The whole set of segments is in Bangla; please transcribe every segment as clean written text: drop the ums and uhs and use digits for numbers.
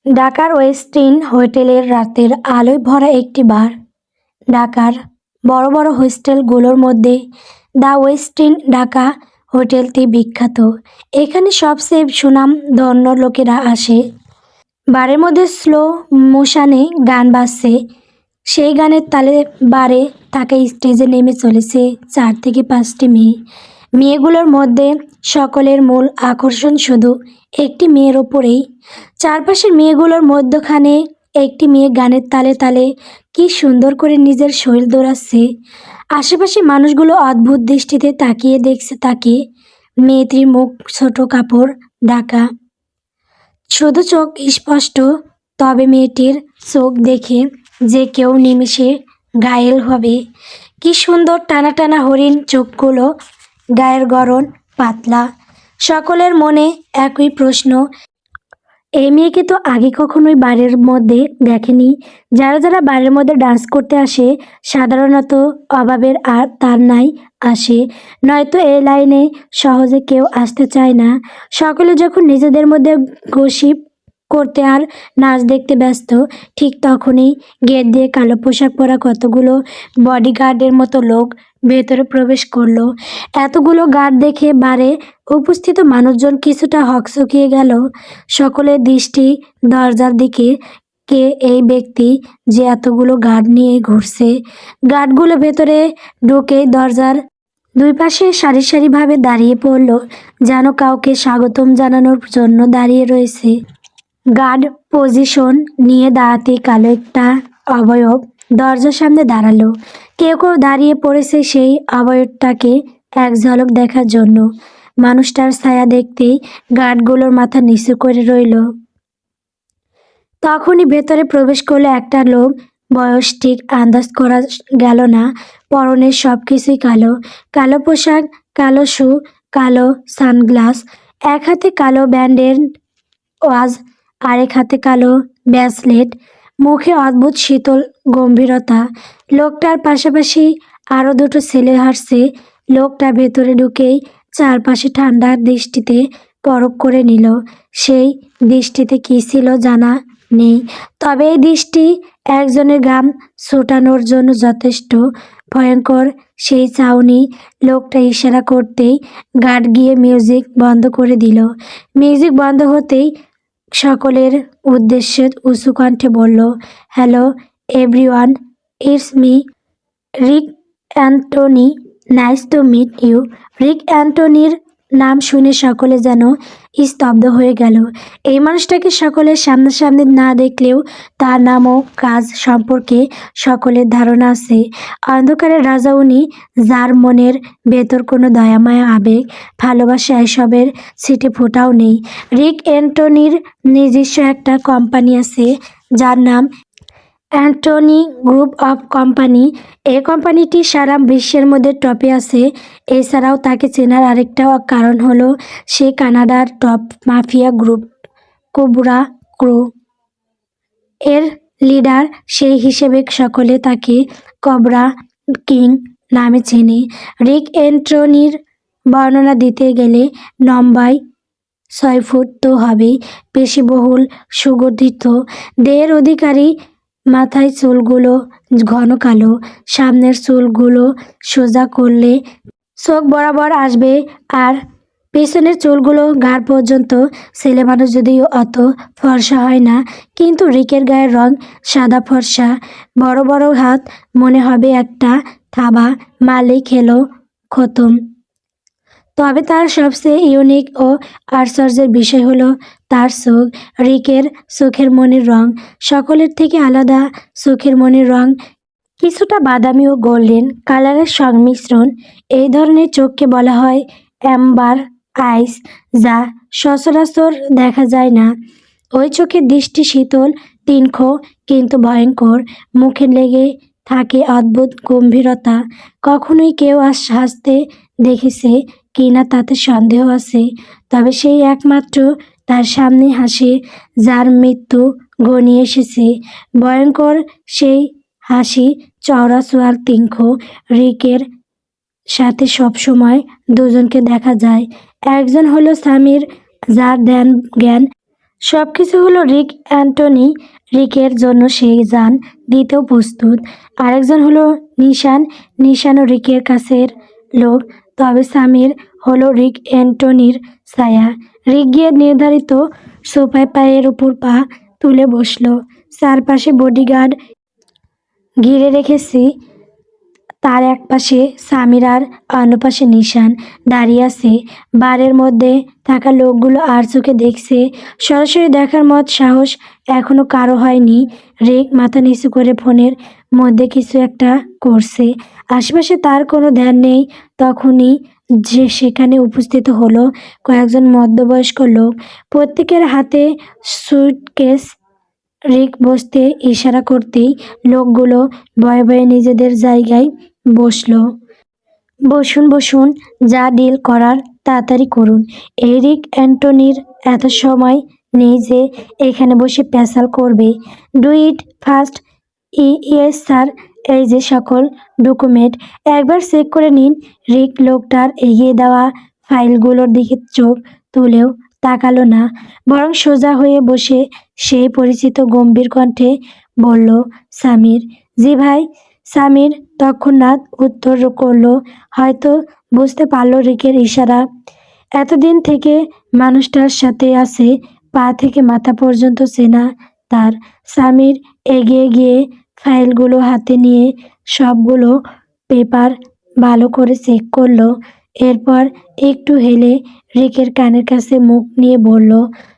ঢাকার ওয়েস্টিন হোটেলের রাতের আলোয় ভরা একটি বার। ঢাকার বড় বড় হোস্টেলগুলোর মধ্যে দ্য ওয়েস্টিন ঢাকা হোটেলটি বিখ্যাত। এখানে সবচেয়ে সুনামধন্য লোকেরা আসে। বারের মধ্যে স্লো মোশনে গান বাজছে। সেই গানের তালে বারে থাকা স্টেজে নেমে চলেছে 4 থেকে 5টি মেয়ে। মেয়েগুলোর মধ্যে সকলের মূল আকর্ষণ শুধু একটি মেয়ের ওপরেই। চারপাশের মেয়েগুলোর মধ্যখানে একটি মেয়ে গানের তালে তালে কি সুন্দর করে নিজের শরীর দোলাচ্ছে। আশেপাশে মানুষগুলো অদ্ভুত দৃষ্টিতে তাকিয়ে দেখছে তাকে। মেয়েটির মুখ ছোট কাপড় ঢাকা, শুধু চোখ স্পষ্ট, তবে মেয়েটির চোখ দেখে যে কেউ নিমেষে ঘায়েল হবে। কি সুন্দর টানা টানা হরিণ চোখগুলো, গায়ের গড়ন পাতলা। সকলের মনে একই প্রশ্ন, এই মেয়েকে তো আগে কখনোই বাড়ির মধ্যে দেখেনি। যারা যারা বাড়ির মধ্যে ডান্স করতে আসে সাধারণত অভাবের আর তার নাই আসে, নয়তো এই লাইনে সহজে কেউ আসতে চায় না। সকলে যখন নিজেদের মধ্যে গসিপ করতে আর নাচ দেখতে ব্যস্ত, ঠিক তখনই গেট দিয়ে কালো পোশাক পরা কতগুলো বডিগার্ডের মতো লোক ভেতরে প্রবেশ করলো। এতগুলো গার্ড দেখে বারে উপস্থিত মানুষজন কিছুটা হকচকিয়ে গেল। সকলের দৃষ্টি দরজার দিকে। কে এই ব্যক্তি যে এতগুলো গার্ড নিয়ে ঘুরছে? গার্ডগুলো ভেতরে ঢুকেই দরজার দুই পাশে সারি সারিভাবে দাঁড়িয়ে পড়ল, যেন কাউকে স্বাগতম জানানোর জন্য দাঁড়িয়ে রয়েছে। গার্ড পজিশন নিয়ে দাঁড়াতেই কালো একটা অবয়ব দরজার সামনে দাঁড়ালো। কেউ কেউ দাঁড়িয়ে পড়েছে সেই অবয়বটাকে এক ঝলক দেখার জন্য। মানুষটার ছায়া দেখতেই গার্ডগুলোর মাথা নিচু করে রইল। তখনই ভেতরে প্রবেশ করলো একটা লোক। বয়স ঠিক আন্দাজ করা গেল না। পরনের সব কিছুই কালো, কালো পোশাক, কালো শু, কালো সানগ্লাস। এক হাতে কালো ব্যান্ডের ওয়াজ, আরেক হাতে কালো ব্রেসলেট। মুখে অদ্ভুত শীতল গম্ভীরতা। লোকটার পাশাপাশি আরও দুটো ছেলে হাঁটছে। লোকটা ভেতরে ঢুকেই চারপাশে ঠান্ডা দৃষ্টিতে পরখ করে নিল। সেই দৃষ্টিতে কী ছিল জানা নেই, তবে এই দৃষ্টি একজনের গাম ছোটানোর জন্য যথেষ্ট ভয়ঙ্কর। সেই চাউনি। লোকটা ইশারা করতেই গার্ড গিয়ে মিউজিক বন্ধ করে দিল। মিউজিক বন্ধ হতেই সকলের উদ্দেশ্যে উঁচু কণ্ঠে বলল, hello everyone, it's me Rick Anthony, nice to meet you. রিক অ্যান্টনির নাম শুনে সকলে যেন স্তব্ধ হয়ে গেল। এই মানুষটাকে সকলের সামনাসামনি না দেখলেও তার নাম ও কাজ সম্পর্কে সকলের ধারণা আছে। অন্ধকারের রাজা উনি, যার মনের ভেতর কোনো দয়ামায়া আবেগ ভালোবাসা এসবের ছিটে ফোঁটাও নেই। রিক অ্যান্টনির নিজস্ব একটা কোম্পানি আছে যার নাম অ্যান্টনি গ্রুপ অফ কোম্পানি। এই কোম্পানিটি সারা বিশ্বের মধ্যে টপে আছে। এছাড়াও তাকে চেনার আরেকটা কারণ হলো সে কানাডার top mafia group cobra crew এর লিডার। সেই হিসেবে সকলে তাকে কোবরা কিং নামে চেনে। রিক অ্যান্টনির বর্ণনা দিতে গেলে লম্বায় 6 ফুট তো হবেই, পেশিবহুল, সুগঠিত দেহের অধিকারী। মাথায় চুলগুলো ঘন কালো, সামনের চুলগুলো সোজা করলে চোখ বরাবর আসবে, আর পেছনের চুলগুলো ঘাড় পর্যন্ত। ছেলে মানুষ যদিও অত ফর্সা হয় না, কিন্তু রিকের গায়ের রং সাদা ফর্সা। বড় বড় হাত, মনে হবে একটা থাবা মারলেই খেলো খতম। তবে তার সবচেয়ে ইউনিক ও আশ্চর্যের বিষয় হলো তার চোখ। রিকের চোখের মনির রং সকলের থেকে আলাদা। চোখের মনির রং কিছুটা বাদামি ও গোল্ডেন কালারের সংমিশ্রণ। এই ধরনের চোখকে বলা হয় অ্যাম্বার আইস, যা সচরাচর দেখা যায় না। ওই চোখের দৃষ্টি শীতল, তীক্ষ্ণ, কিন্তু ভয়ঙ্কর। মুখে লেগে থাকে অদ্ভুত গম্ভীরতা। কখনোই কেউ হাসতে দেখেছে কিনা তাতে সন্দেহ আছে, তবে সেই একমাত্র তার সামনে হাসে যার মৃত্যু ঘনিয়ে এসেছে। ভয়ঙ্কর সেই হাসি, চওড়া চোয়াল, তীক্ষ্ণ। রিকের সাথে সবসময় দুজনকে দেখা যায়। একজন হলো সামির, যার জ্ঞান সবকিছু হলো রিক অ্যান্টনি। রিকের জন্য সে যান দিতেও প্রস্তুত। আরেকজন হলো নিশান। নিশানও রিকের কাছের লোক। তবে সামির হলো রিক অ্যান্টনির ছায়া। রিক গিয়ে নির্ধারিত সোফায় পায়ের উপর পা তুলে বসলো। চারপাশে বডিগার্ড ঘিরে রেখেছি। তার এক পাশে সামির আর অন্য পাশে নিশান দাঁড়িয়ে আছে। বারের মধ্যে থাকা লোকগুলো আর চোখে দেখছে। সরাসরি দেখার মত সাহস এখনো কারো হয়নি। রিক মাথা নিচু করে ফোনের মধ্যে কিছু একটা করছে। আশেপাশে তার কোনো ধ্যান নেই। তখনই যে সেখানে উপস্থিত হলো কয়েকজন মধ্যবয়স্ক লোক। প্রত্যেকের হাতে সুটকেস। রিক বসতে ইশারা করতেই লোকগুলো ভয়ে ভয়ে নিজেদের জায়গায় বসলো। বসুন বসুন, যা ডিল করার তাড়াতাড়ি করুন। এই রিক অ্যান্টনির এত সময় নেই যে এখানে বসে পেশাল করবে। Do it fast. Yes sir. এই যে সকল ডকুমেন্ট একবার চেক করে নিন। রিক লোকটার এগিয়ে দেওয়া ফাইলগুলোর দিকে চোখ তুলেও তাকালো না, বরং সোজা হয়ে বসে সেই পরিচিত গম্ভীর কণ্ঠে বলল, সামির। জি ভাই। সামির তৎক্ষণাৎ উত্তর করলো। হয়তো বুঝতে পারল রিকের ইশারা। এতদিন থেকে মানুষটার সাথে আছে, পা থেকে মাথা পর্যন্ত চেনা তার। সামির এগিয়ে গিয়ে ফাইলগুলো হাতে নিয়ে সবগুলো পেপার ভালো করে চেক করলো। এরপর একটু হেলে রিকের কানের কাছে মুখ নিয়ে বলল,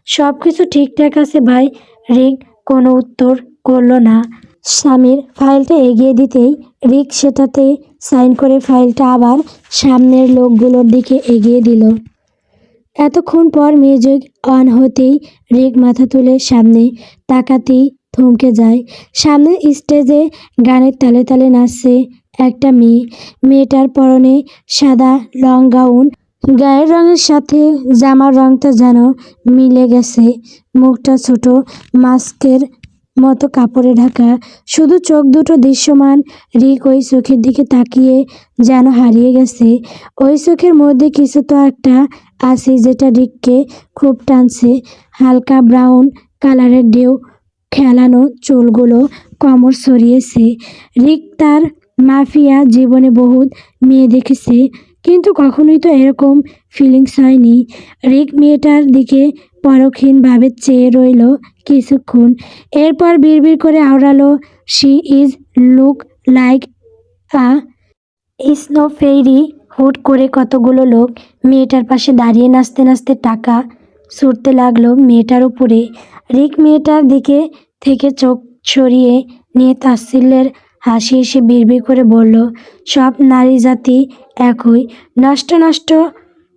সব কিছু ঠিকঠাক আছে ভাই। রিক কোনো উত্তর করলো না। সামির ফাইলটা এগিয়ে দিতেই রিক সেটাতে সাইন করে ফাইলটা আবার সামনের লোকগুলোর দিকে এগিয়ে দিল। এতক্ষণ পর মিউজিক অন হতেই রিক মাথা তুলে সামনে তাকাতেই থমকে যায়। সামনে স্টেজে গানের তালে তালে নাচছে একটা মেয়ে। মেয়েটার পরনে সাদা লং গাউন। গায়ের রঙের সাথে জামার রঙটা যেন মিলে গেছে। মুখটা ছোট মাস্কের মতো কাপড়ে ঢাকা, শুধু চোখ দুটো দৃশ্যমান। রিক ওই চোখের দিকে তাকিয়ে যেন হারিয়ে গেছে। ওই চোখের মধ্যে কিছু তো একটা আছে যেটা রিককে খুব টানছে। হালকা ব্রাউন কালারের ঢেউ খেলানো চুলগুলো কোমর ছড়িয়েছে। রিক তার মাফিয়া জীবনে বহুত মেয়ে দেখেছে, কিন্তু কখনোই তো এরকম ফিলিংস হয়নি। রিক মেয়েটার দিকে পরক্ষীণভাবে চেয়ে রইল কিছুক্ষণ। এরপর বিড়বিড় করে আওড়ালো, she is look like a snow fairy. হুট করে কতগুলো লোক মেয়েটার পাশে দাঁড়িয়ে নাচতে নাচতে টাকা ছুটতে লাগলো মেয়েটার উপরে। রিক মেয়েটার দিকে থেকে চোখ সরিয়ে নিয়ে তাচ্ছিল্যের হাসি এসে বিড়বিড় করে বলল, সব নারী জাতি একই, নষ্ট নষ্ট,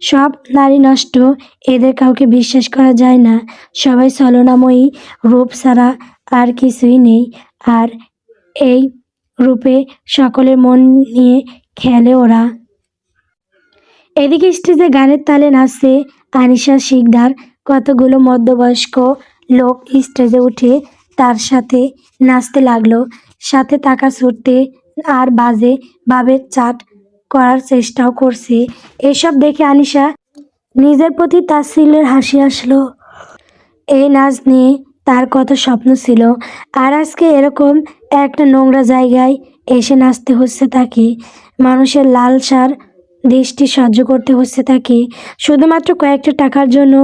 সব নারী নষ্ট। এদের কাউকে বিশ্বাস করা যায় না। সবাই ছলনাময়ী, রূপ ছাড়া আর কিছুই নেই। আর এই রূপে সকলের মন নিয়ে খেলে ওরা। এদিকে স্টেজে গানের তালে নাচছে আনিশা শিকদার। কতগুলো মধ্যবয়স্ক লোক স্টেজে উঠে তার সাথে নাচতে লাগলো। সাথে টাকা ছুটতে আর বাজে ভাবে চাট করার চেষ্টাও করছে। এসব দেখে আনিশা নিজের প্রতি তাচ্ছিল্যের হাসি আসলো। এই নাচ নিয়ে তার কত স্বপ্ন ছিল, আর আজকে এরকম একটা নোংরা জায়গায় এসে নাচতে হচ্ছে তাকে। মানুষের লালসার দৃষ্টি সহ্য করতে হচ্ছে তাকে শুধুমাত্র কয়েকটা টাকার জন্য।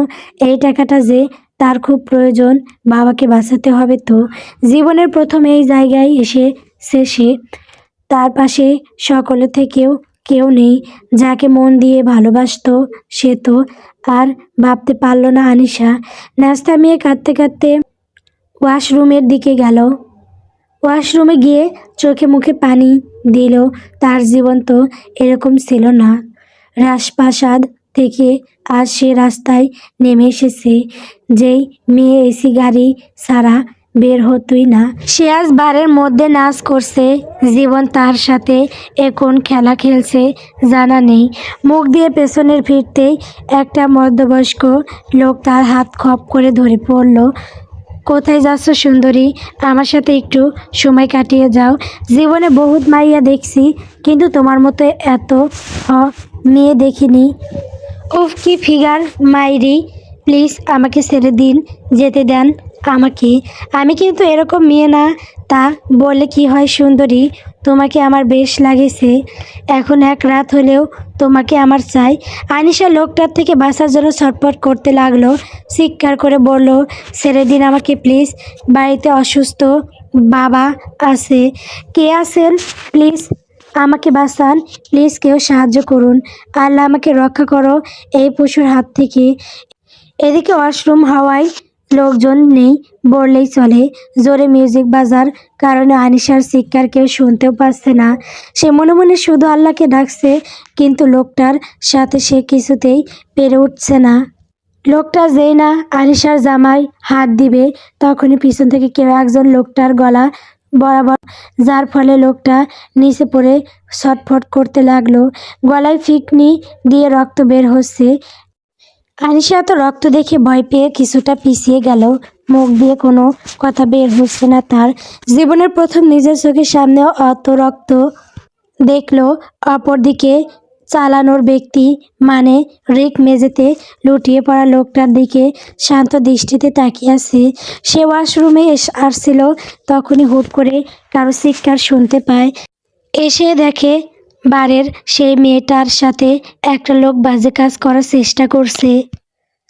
এই টাকাটা যে তার খুব প্রয়োজন, বাবাকে বাঁচাতে হবে তো। জীবনের প্রথম এই জায়গায় এসেছে সে। তার পাশে সকলে থেকেও কেউ নেই যাকে মন দিয়ে ভালোবাসতো সে তো। আর ভাবতে পারল না আনিশা। নাচ থামিয়ে কাঁদতে কাঁদতে ওয়াশরুমের দিকে গেল। ওয়াশরুমে গিয়ে চোখে মুখে পানি দিল। তার জীবন তো এরকম ছিল না। রাজপ্রাসাদ থেকে আজ সে রাস্তায় নেমে এসেছে। যেই মেয়ে এসি গাড়ি ছাড়া বের হতোই না, সে আজ বারের মধ্যে নাচ করছে। জীবন তার সাথে এখন খেলা খেলছে জানা নেই। মুখ দিয়ে পেছনের ফিরতেই একটা মধ্যবয়স্ক লোক তার হাত খপ করে ধরে পড়ল। কোথায় যাচ্ছ সুন্দরী? আমার সাথে একটু সময় কাটিয়ে যাও। জীবনে বহুত মাইয়া দেখছি, কিন্তু তোমার মতো এত মেয়ে দেখিনি। উফ কি ফিগার মাইরি। প্লিজ আমাকে ছেড়ে দিন, যেতে দেন আমাকে। আমি কিন্তু এরকম মেয়ে না। তা বললে কি হয় সুন্দরী, তোমাকে আমার বেশ লাগেছে। এখন এক রাত হলেও তোমাকে আমার চাই। আনিশা লোকটার থেকে বাঁচার জন্য ছটফট করতে লাগলো, চিৎকার করে বলল, ছেড়ে দিন আমাকে প্লিজ। বাড়িতে অসুস্থ বাবা আছে। কে আছেন? প্লিজ আমাকে বাঁচান, প্লিজ কেউ সাহায্য করুন। আল্লাহ আমাকে রক্ষা করো এই পশুর হাত থেকে। এদিকে ওয়াশরুম হাওয়ায় লোকজন নেই বললেই চলে। জোরে মিউজিক বাজার কারণে আনিশার চিৎকার কেউ শুনতেও পাচ্ছে না। সে মনে মনে শুধু আল্লাহকে ডাকছে, কিন্তু লোকটার সাথে সে কিছুতেই পেরে উঠছে না। লোকটা যেই না আনিশার জামায় হাত দিবে, তখনই পিছন থেকে কেউ একজন লোকটার গলা বরাবর, যার ফলে লোকটা নিচে পড়ে ছটফট করতে লাগলো। গলায় ফিকনি দিয়ে রক্ত বের হচ্ছে। আনিশা তো রক্ত দেখে ভয় পেয়ে কিছুটা পিছিয়ে গেল। মুখ দিয়ে কোনো কথা বের হচ্ছে না তার। জীবনের প্রথম নিজের চোখের সামনে অত রক্ত দেখলো। অপরদিকে চালানোর ব্যক্তি মানে রিক মেঝেতে লুটিয়ে পড়া লোকটার দিকে শান্ত দৃষ্টিতে তাকিয়ে আছে। সে ওয়াশরুমে আসছিল, তখনই হুট করে কারো চিৎকার শুনতে পায়। এসে দেখে বারের সেই মেয়েটার সাথে একটা লোক বাজে কাজ করার চেষ্টা করছে।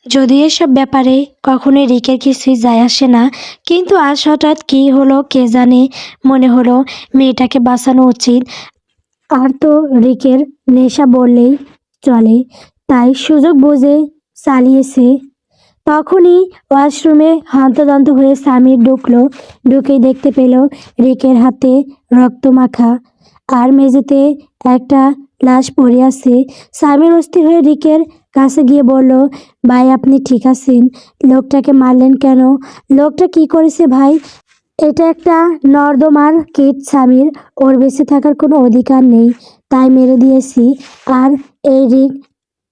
যদি এসব ব্যাপারে কখনোই রিকের কিছুই যায় আসে না, কিন্তু আজ হঠাৎ কী হলো কে জানে, মনে হলো মেয়েটাকে বাঁচানো উচিত। আর তো রিকের নেশা বললেই চলে, তাই সুযোগ বুঝে চালিয়েছে। তখনই ওয়াশরুমে হন্তদন্ত হয়ে সামির ঢুকলো। ঢুকেই দেখতে পেল রিকের হাতে রক্ত মাখা, আর মেঝেতে একটা লাশ পড়ে আছে। সামির অস্থির হয়ে রিকের কাছে গিয়ে বলল, ভাই আপনি ঠিক আছেন? লোকটাকে মারলেন কেন? লোকটা কি করেছে ভাই? এটা একটা নর্দমার কীট সামির, ওর বেঁচে থাকার কোনো অধিকার নেই, তাই মেরে দিয়েছি। আর এই রিক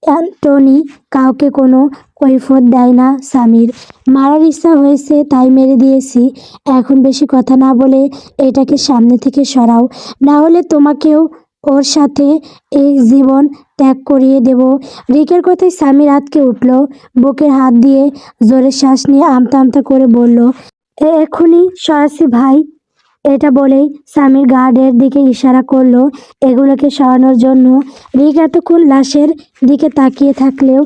অ্যান্টনি কাউকে কোনো কৈফিয়ত দেয় না সামির, মারার ইচ্ছা হয়েছে তাই মেরে দিয়েছি। এখন বেশি কথা না বলে এটাকে সামনে থেকে সরাও, না হলে তোমাকেও ওর সাথে এই জীবন ত্যাগ করিয়ে দেব। রিকের কথায় সামির আঁতকে উঠল, বুকের হাত দিয়ে জোরে শ্বাস নিয়ে আমতা আমতা করে বলল, এক্ষুনি সরাসি ভাই। এটা বলেই সামির গার্ডের দিকে ইশারা করলো এগুলোকে সরানোর জন্য। রিক এতক্ষণ লাশের দিকে তাকিয়ে থাকলেও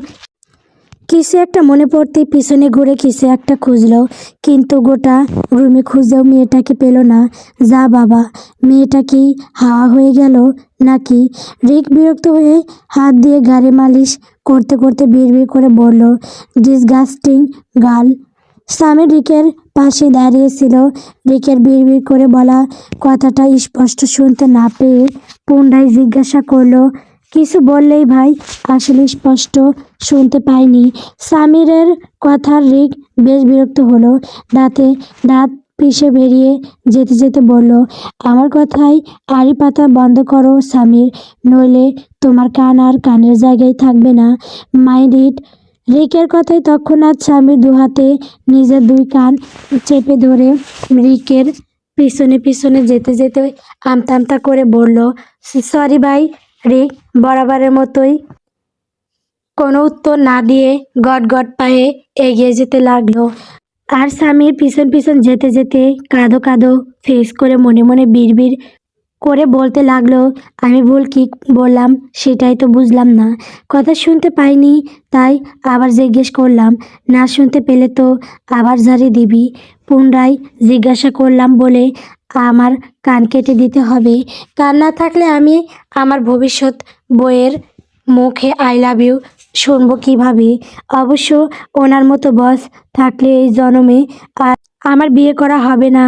কিছু একটা মনে পড়তেই পিছনে ঘুরে কিছু একটা খুঁজলো, কিন্তু গোটা রুমে খুঁজেও মেয়েটাকে পেল না। যা বাবা, মেয়েটা কি হাওয়া হয়ে গেল নাকি? রিক বিরক্ত হয়ে হাত দিয়ে গাড়ি মালিশ করতে করতে বিড়বিড় করে বলল, ডিসগাস্টিং গার্ল। সামির রিকের পাশে দাঁড়িয়েছিল। রিকের বিড়বিড় করে বলা কথাটা স্পষ্ট শুনতে না পেয়ে পুনরায় জিজ্ঞাসা করলো, কিছু বললেই ভাই? আসলে স্পষ্ট শুনতে পাইনি। সামিরের কথার রিক বেশ বিরক্ত হলো। দাঁত পিষে বেরিয়ে যেতে যেতে বলল, আমার কথায় আড়ি পাতা বন্ধ করো সামির, নইলে তোমার কান আর কানের জায়গায় থাকবে না। Mind it. রিকের কথায় তৎক্ষণাৎ সামির দুহাতে নিজের দুই কান চেপে ধরে রিকের পিছনে পিছনে যেতে যেতে আমতা আমতা করে বলল, সরি ভাই। রিক বরাবরের মতোই কোনো উত্তর না দিয়ে গট পায়ে এগিয়ে যেতে লাগলো। আর সামির পিছন পিছন যেতে যেতে কাঁদো কাঁদো ফেস করে মনে মনে বিড়বিড় করে বলতে লাগলো, আমি ভুল কি বললাম সেটাই তো বুঝলাম না। কথা শুনতে পাইনি তাই আবার জিজ্ঞেস করলাম, না শুনতে পেলে তো আবার ঝাড়ি দিবি। পুনরায় জিজ্ঞাসা করলাম বলে আমার কান কেটে দিতে হবে? কান না থাকলে আমি আমার ভবিষ্যৎ বইয়ের মুখে আই লাভ ইউ শুনবো কিভাবে? অবশ্য ওনার মতো বস থাকলে এই জন্মে আর আমার বিয়ে করা হবে না।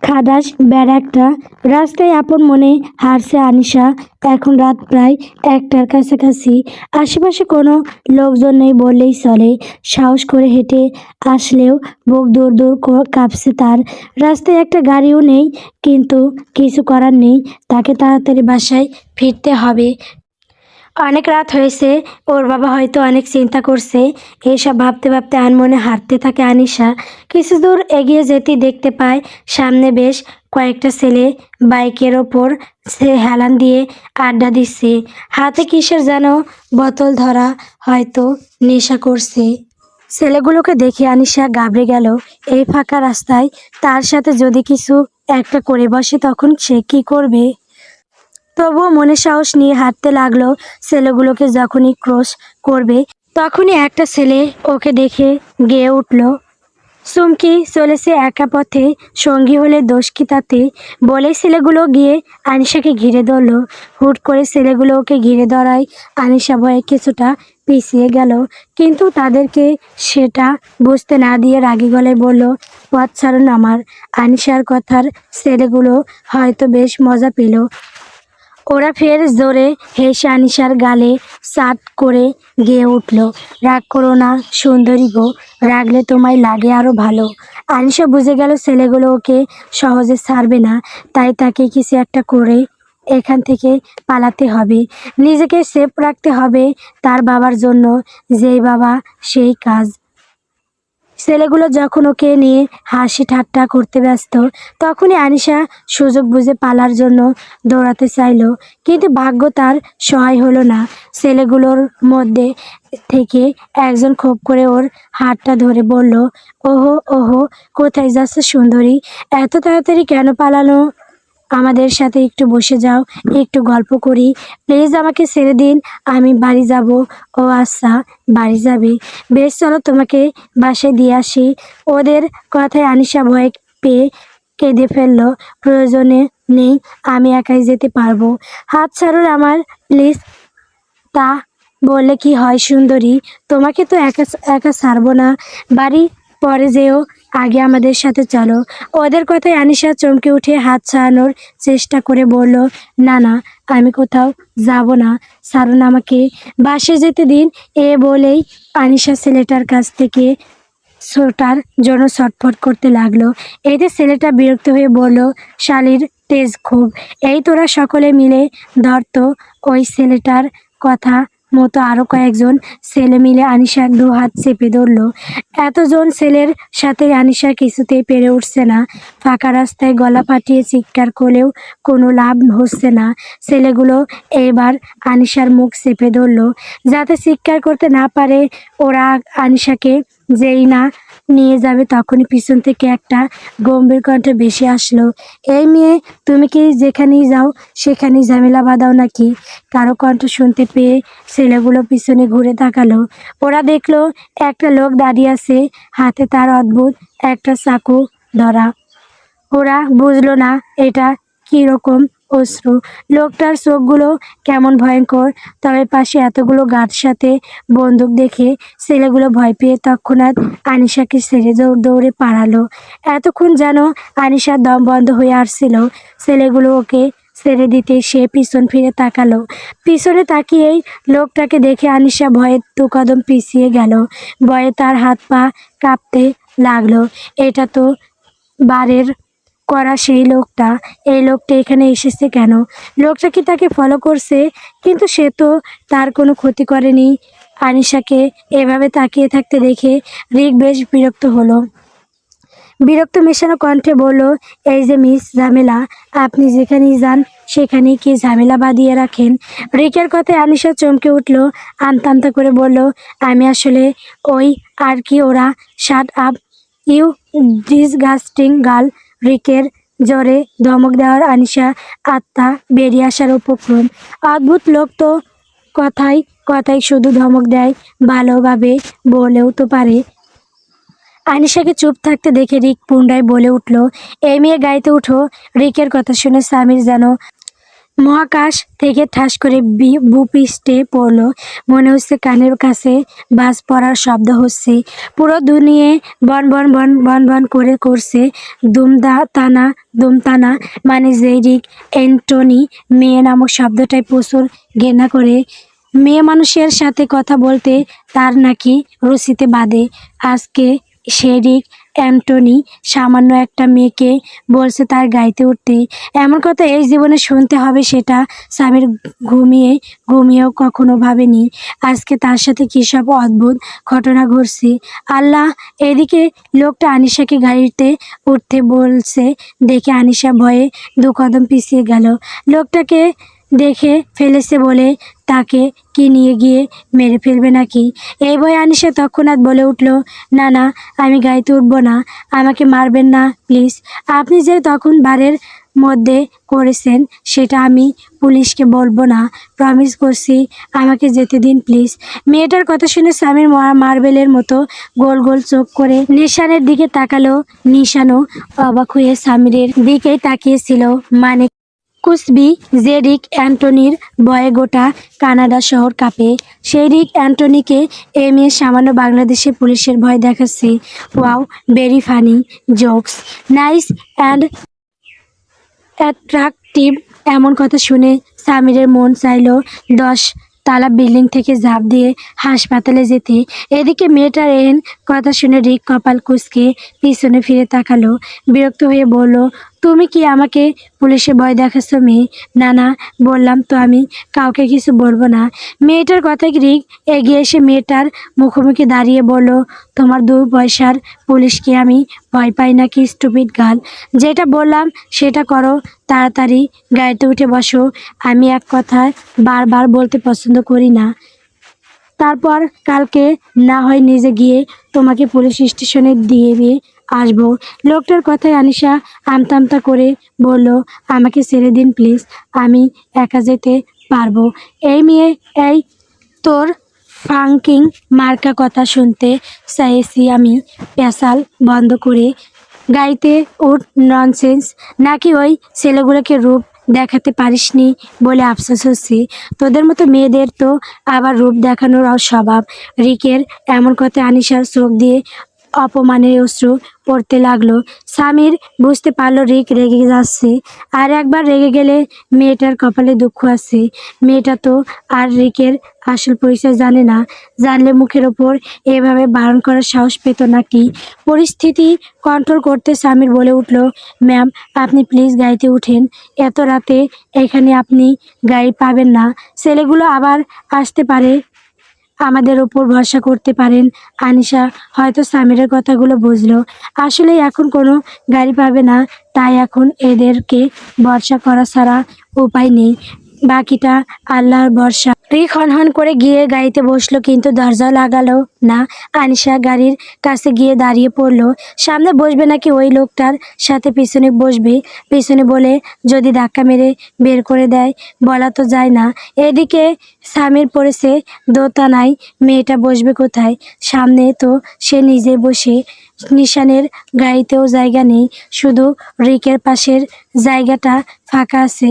খাদাস বেড়া একটা। রাস্তায় আপন মনে হারছে আনিশা। এখন রাত প্রায় 1টার কাছাকাছি। আশেপাশে কোনো লোকজন নেই বললেই চলে। সাহস করে হেঁটে আসলেও বুক দূর দূর কাঁপছে তার। রাস্তায় একটা গাড়িও নেই, কিন্তু কিছু করার নেই, তাকে তাড়াতাড়ি বাসায় ফিরতে হবে। অনেক রাত হয়েছে, ওর বাবা হয়তো অনেক চিন্তা করছে। এইসব ভাবতে ভাবতে আনমনে হাঁটতে থাকে আনিশা। কিছু দূর এগিয়ে যেতেই দেখতে পায় সামনে বেশ কয়েকটা ছেলে বাইকের ওপর সে হেলান দিয়ে আড্ডা দিচ্ছে। হাতে কিসের যেন বোতল ধরা, হয়তো নেশা করছে। ছেলেগুলোকে দেখে আনিশা ঘাবড়ে গেল। এই ফাঁকা রাস্তায় তার সাথে যদি কিছু একটা করে বসে তখন সে কি করবে। তবুও মনে সাহস নিয়ে হাঁটতে লাগলো। ছেলেগুলোকে যখনই ক্রস করবে তখনই একটা ছেলে ওকে দেখে গেয়ে উঠল, চুমকি চলেছে একা পথে, সঙ্গী হলে দোষ কি তাতে। বলে ছেলেগুলো গিয়ে আনিশাকে ঘিরে ধরলো। হুট করে ছেলেগুলো ওকে ঘিরে ধরায় আনিশা ভয়ে কিছুটা পিছিয়ে গেল, কিন্তু তাদেরকে সেটা বুঝতে না দিয়ে রাগী গলায় বলল, পথ ছাড়ুন আমার। আনিশার কথার ছেলেগুলো হয়তো বেশ মজা পেল। ওরা ফের জোরে হেসে আনিশার গালে চাট করে গেয়ে উঠল, রাগ করো না সুন্দরী গো, রাগলে তোমায় লাগে আরো ভালো। আনিশা বুঝে গেল ছেলেগুলো ওকে সহজে ছাড়বে না, তাই তাকে কিছু একটা করে এখান থেকে পালাতে হবে। নিজেকে সেফ রাখতে হবে তার বাবার জন্য, যেই বাবা সেই কাজ। ছেলেগুলো যখন ওকে নিয়ে হাসি ঠাট্টা করতে ব্যস্ত তখনই আনিশা সুযোগ বুঝে পালার জন্য দৌড়াতে চাইলো, কিন্তু ভাগ্য তার সহায় হলো না। ছেলেগুলোর মধ্যে থেকে একজন খোপ করে ওর হাতটা ধরে বলল, ওহো ওহো, কোথায় যাচ্ছে সুন্দরী, এত তাড়াতাড়ি কেন পালানো? আমাদের সাথে একটু বসে যাও, একটু গল্প করি, প্লিজ আমাকে ছেড়ে দিন, আমি বাড়ি যাব। ও আচ্ছা, বাড়ি যাবে, বেশ চলো তোমাকে বাসায় দিয়ে আসি। ওদের কথায় আনিশা ভয় পেয়ে কেঁদে ফেললো, প্রয়োজনে নেই, আমি একাই যেতে পারবো, হাত ছাড়ুন আমার প্লিজ। তা বললে কি হয় সুন্দরী, তোমাকে তো একা একা ছাড়বো না, বাড়ি পরে যেও, আগে আমাদের সাথে চলো। ওদের কথায় আনিশা চমকে উঠে হাত ছাড়ানোর চেষ্টা করে বলল, না না, আমি কোথাও যাব না, ছাড়ুন আমাকে, বাসে যেতে দিন। এ বলেই আনিশা ছেলেটার কাছ থেকে ছোটার জন্য ছটফট করতে লাগলো। এতে ছেলেটা বিরক্ত হয়ে বলল, শালির তেজ খুব, এই তোরা সকলে মিলে ধরতো। ওই ছেলেটার কথা মতো আরো কয়েকজন ছেলে মিলে আনিশার দু হাত চেপে ধরলো। এতজন ছেলের সাথে আনিশা কিছুতেই পেরে উঠছে না। ফাঁকা রাস্তায় গলা ফাটিয়ে চিৎকার করলেও কোনো লাভ হচ্ছে না। ছেলেগুলো এবার আনিশার মুখ চেপে ধরলো যাতে চিৎকার করতে না পারে। ওরা আনিশাকে যেই না নিয়ে যাবে তখনই পিছন থেকে একটা গম্ভীর কণ্ঠে ভেসে আসলো, এই মেয়ে, তুমি কি যেখানেই যাও সেখানেই ঝামেলা বাঁধাও নাকি? কারো কণ্ঠ শুনতে পেয়ে ছেলেগুলো পিছনে ঘুরে তাকালো। ওরা দেখলো একটা লোক দাঁড়িয়ে আছে, হাতে তার অদ্ভুত একটা চাকু ধরা। ওরা বুঝলো না এটা কীরকম অস্ত্র। লোকটার চোখগুলো কেমন ভয়ঙ্কর, তবে পাশে এতগুলো গার্ড সাথে বন্দুক দেখে ছেলেগুলো ভয় পেয়ে তৎক্ষণাৎ আনিশাকে ছেড়ে দৌড়ে পালালো। এতক্ষণ যেন আনিশার দম বন্ধ হয়ে আসছিল। ছেলেগুলো ওকে ছেড়ে দিতে সে পিছন ফিরে তাকালো। পিছনে তাকিয়েই লোকটাকে দেখে আনিশা ভয়ে দু কদম পিছিয়ে গেল। ভয়ে তার হাত পা কাঁপতে লাগলো। এটা তো বারের করা সেই লোকটা, এই লোকটা এখানে এসেছে কেন? লোকটা কি তাকে ফলো করছে? কিন্তু সে তো তার কোনো ক্ষতি করেনি। আনিশাকে এভাবে তাকিয়ে থাকতে দেখে রিক বেশ বিরক্ত হলো। বিরক্ত মেশানো কণ্ঠে বলল, এই যে মিস ঝামেলা, আপনি যেখানেই যান সেখানেই কি ঝামেলা বাঁধিয়ে রাখেন? রিকের কথায় আনিশা চমকে উঠল, আমতা আমতা করে বলল, আমি আসলে ওই আর কি। ওরা shut up you disgusting girl. রিকের জোরে ধমক দেওয়ার আনিশা আত্মা বেরিয়ে আসার উপক্রম। অদ্ভুত লোক তো, কথায় কথায় শুধু ধমক দেয়, ভালোভাবে বলেও তো পারে। আনিশাকে চুপ থাকতে দেখে রিক পুনরায় বলে উঠল, এই মেয়ে গাইতে উঠো। রিকের কথা শুনে সামির যেন মহাকাশ থেকে ঠাস করে ভূপৃষ্ঠে পড়ল। মনে হচ্ছে কানের কাছে বাজ পড়ার শব্দ হচ্ছে। পুরো দুনিয়ে বন বন বন বন বন করে করছে দুমদাতানা দুমতানা। মানে যেই রিক অ্যান্টনি মেয়ে নামক শব্দটাই প্রচুর ঘৃণা করে। মেয়ে মানুষের সাথে কথা বলতে তার নাকি রুচিতে বাধে। আজকে সে রিক অ্যান্টনি সামান্য একটা মেয়েকে বলছে তার গাইতে উঠতে। এমন কথা এই জীবনে শুনতে হবে সেটা সামির ঘুমিয়েও কখনো ভাবেনি। আজকে তার সাথে কী সব অদ্ভুত ঘটনা ঘটছে। আল্লাহ! এদিকে লোকটা আনিশাকে গাড়িতে উঠতে বলছে দেখে আনিশা ভয়ে দু কদম পিছিয়ে গেল। দেখে ফেলেছে বলে তাকে কি নিয়ে গিয়ে মেরে ফেলবে নাকি? এই ভয়ে আনিশা তৎক্ষণাৎ বলে উঠল, না না, আমি গাড়িতে উঠবো না, আমাকে মারবেন না প্লিজ। আপনি যে তখন বারের মধ্যে করেছেন সেটা আমি পুলিশকে বলবো না, প্রমিস করছি, আমাকে যেতে দিন প্লিজ। মেয়েটার কথা শুনে স্বামীর মার্বেলের মতো গোল গোল চোখ করে নিশানের দিকে তাকালো। নিশানও অবাক হয়ে স্বামীর দিকেই তাকিয়েছিল। মানে কুসবি যে রিক অ্যান্টনির ভয়ে গোটা কানাডা শহর কাঁপে, সেই রিক অ্যান্টনিকে এই মেয়ে সামান্য বাংলাদেশের পুলিশের ভয় দেখাচ্ছে। Wow, very funny jokes, nice and attractive. এমন কথা শুনে সামিরের মন চাইল 10 তলা বিল্ডিং থেকে ঝাঁপ দিয়ে হাসপাতালে যেতে। এদিকে মেয়েটার এন কথা শুনে রিক কপাল কুঁচকে পিছনে ফিরে তাকালো। বিরক্ত হয়ে বলল, তুমি কি আমাকে পুলিশে ভয় দেখাচ্ছ মেয়ে? না না, বললাম তো আমি কাউকে কিছু বলবো না। মেয়েটার কথায় রিক এগিয়ে এসে মেয়েটার মুখোমুখি দাঁড়িয়ে বলল, তোমার 2 পয়সার পুলিশকে আমি ভয় পাই নাকি স্টুপিড গার্ল? যেটা বললাম সেটা করো, তাড়াতাড়ি গাড়িতে উঠে বসো। আমি এক কথা বারবার বলতে পছন্দ করি না। তারপর কালকে না হয় নিজে গিয়ে তোমাকে পুলিশ স্টেশনে দিয়ে আসবো। লোকটার কথায় আনিশা আমতা আমতা করে বলল, আমাকে ছেড়ে দিন প্লিজ, আমি একা যেতে পারবো। এই মেয়ে, এই তোর ফাঙ্কিং মার্কা কথা শুনতে চাইছি আমি। পেশাল বন্ধ করে গাইতে উঠ। ননসেন্স। নাকি ওই ছেলেগুলোকে রূপ দেখাতে পারিসনি বলে আফসোস হচ্ছে? তোদের মতো মেয়েদের তো আবার রূপ দেখানোর স্বভাব। রিকের এমন কথায় আনিশার চোখ দিয়ে অপমানের অশ্রু পড়তে লাগলো। সামির বুঝতে পারলো রিক রেগে যাচ্ছে, আর একবার রেগে গেলে মেয়েটার কপালে দুঃখ আছে। মেয়েটা তো আর রিকের আসল পরিচয় জানে না, জানলে মুখের ওপর এভাবে বারণ করার সাহস পেত নাকি? পরিস্থিতি কন্ট্রোল করতে সামির বলে উঠল, ম্যাম আপনি প্লিজ গাড়িতে উঠেন, এত রাতে এখানে আপনি গাড়ি পাবেন না, ছেলেগুলো আবার আসতে পারে, আমাদের উপর ভরসা করতে পারেন। আনিশা হয়তো সামিরের কথাগুলো বুঝলো। আসলে এখন কোনো গাড়ি পাবে না, তাই এখন এদেরকে ভরসা করা ছাড়া উপায় নেই, বাকিটা আল্লাহর ভরসা। রিক হনহন করে গিয়ে গাড়িতে বসলো, কিন্তু দরজাও লাগালো না। আনিশা গাড়ির কাছে গিয়ে দাঁড়িয়ে পড়লো। সামনে বসবে নাকি ওই লোকটার সাথে পিছনে বসবে? পিছনে বলে যদি ধাক্কা মেরে বের করে দেয়, বলা তো যায় না। এদিকে সামির পড়েছে দোতানায়, মেয়েটা বসবে কোথায়? সামনে তো সে নিজে বসে। নিশানের গাড়িতেও জায়গা নেই, শুধু রিকের পাশের জায়গাটা ফাঁকা আছে।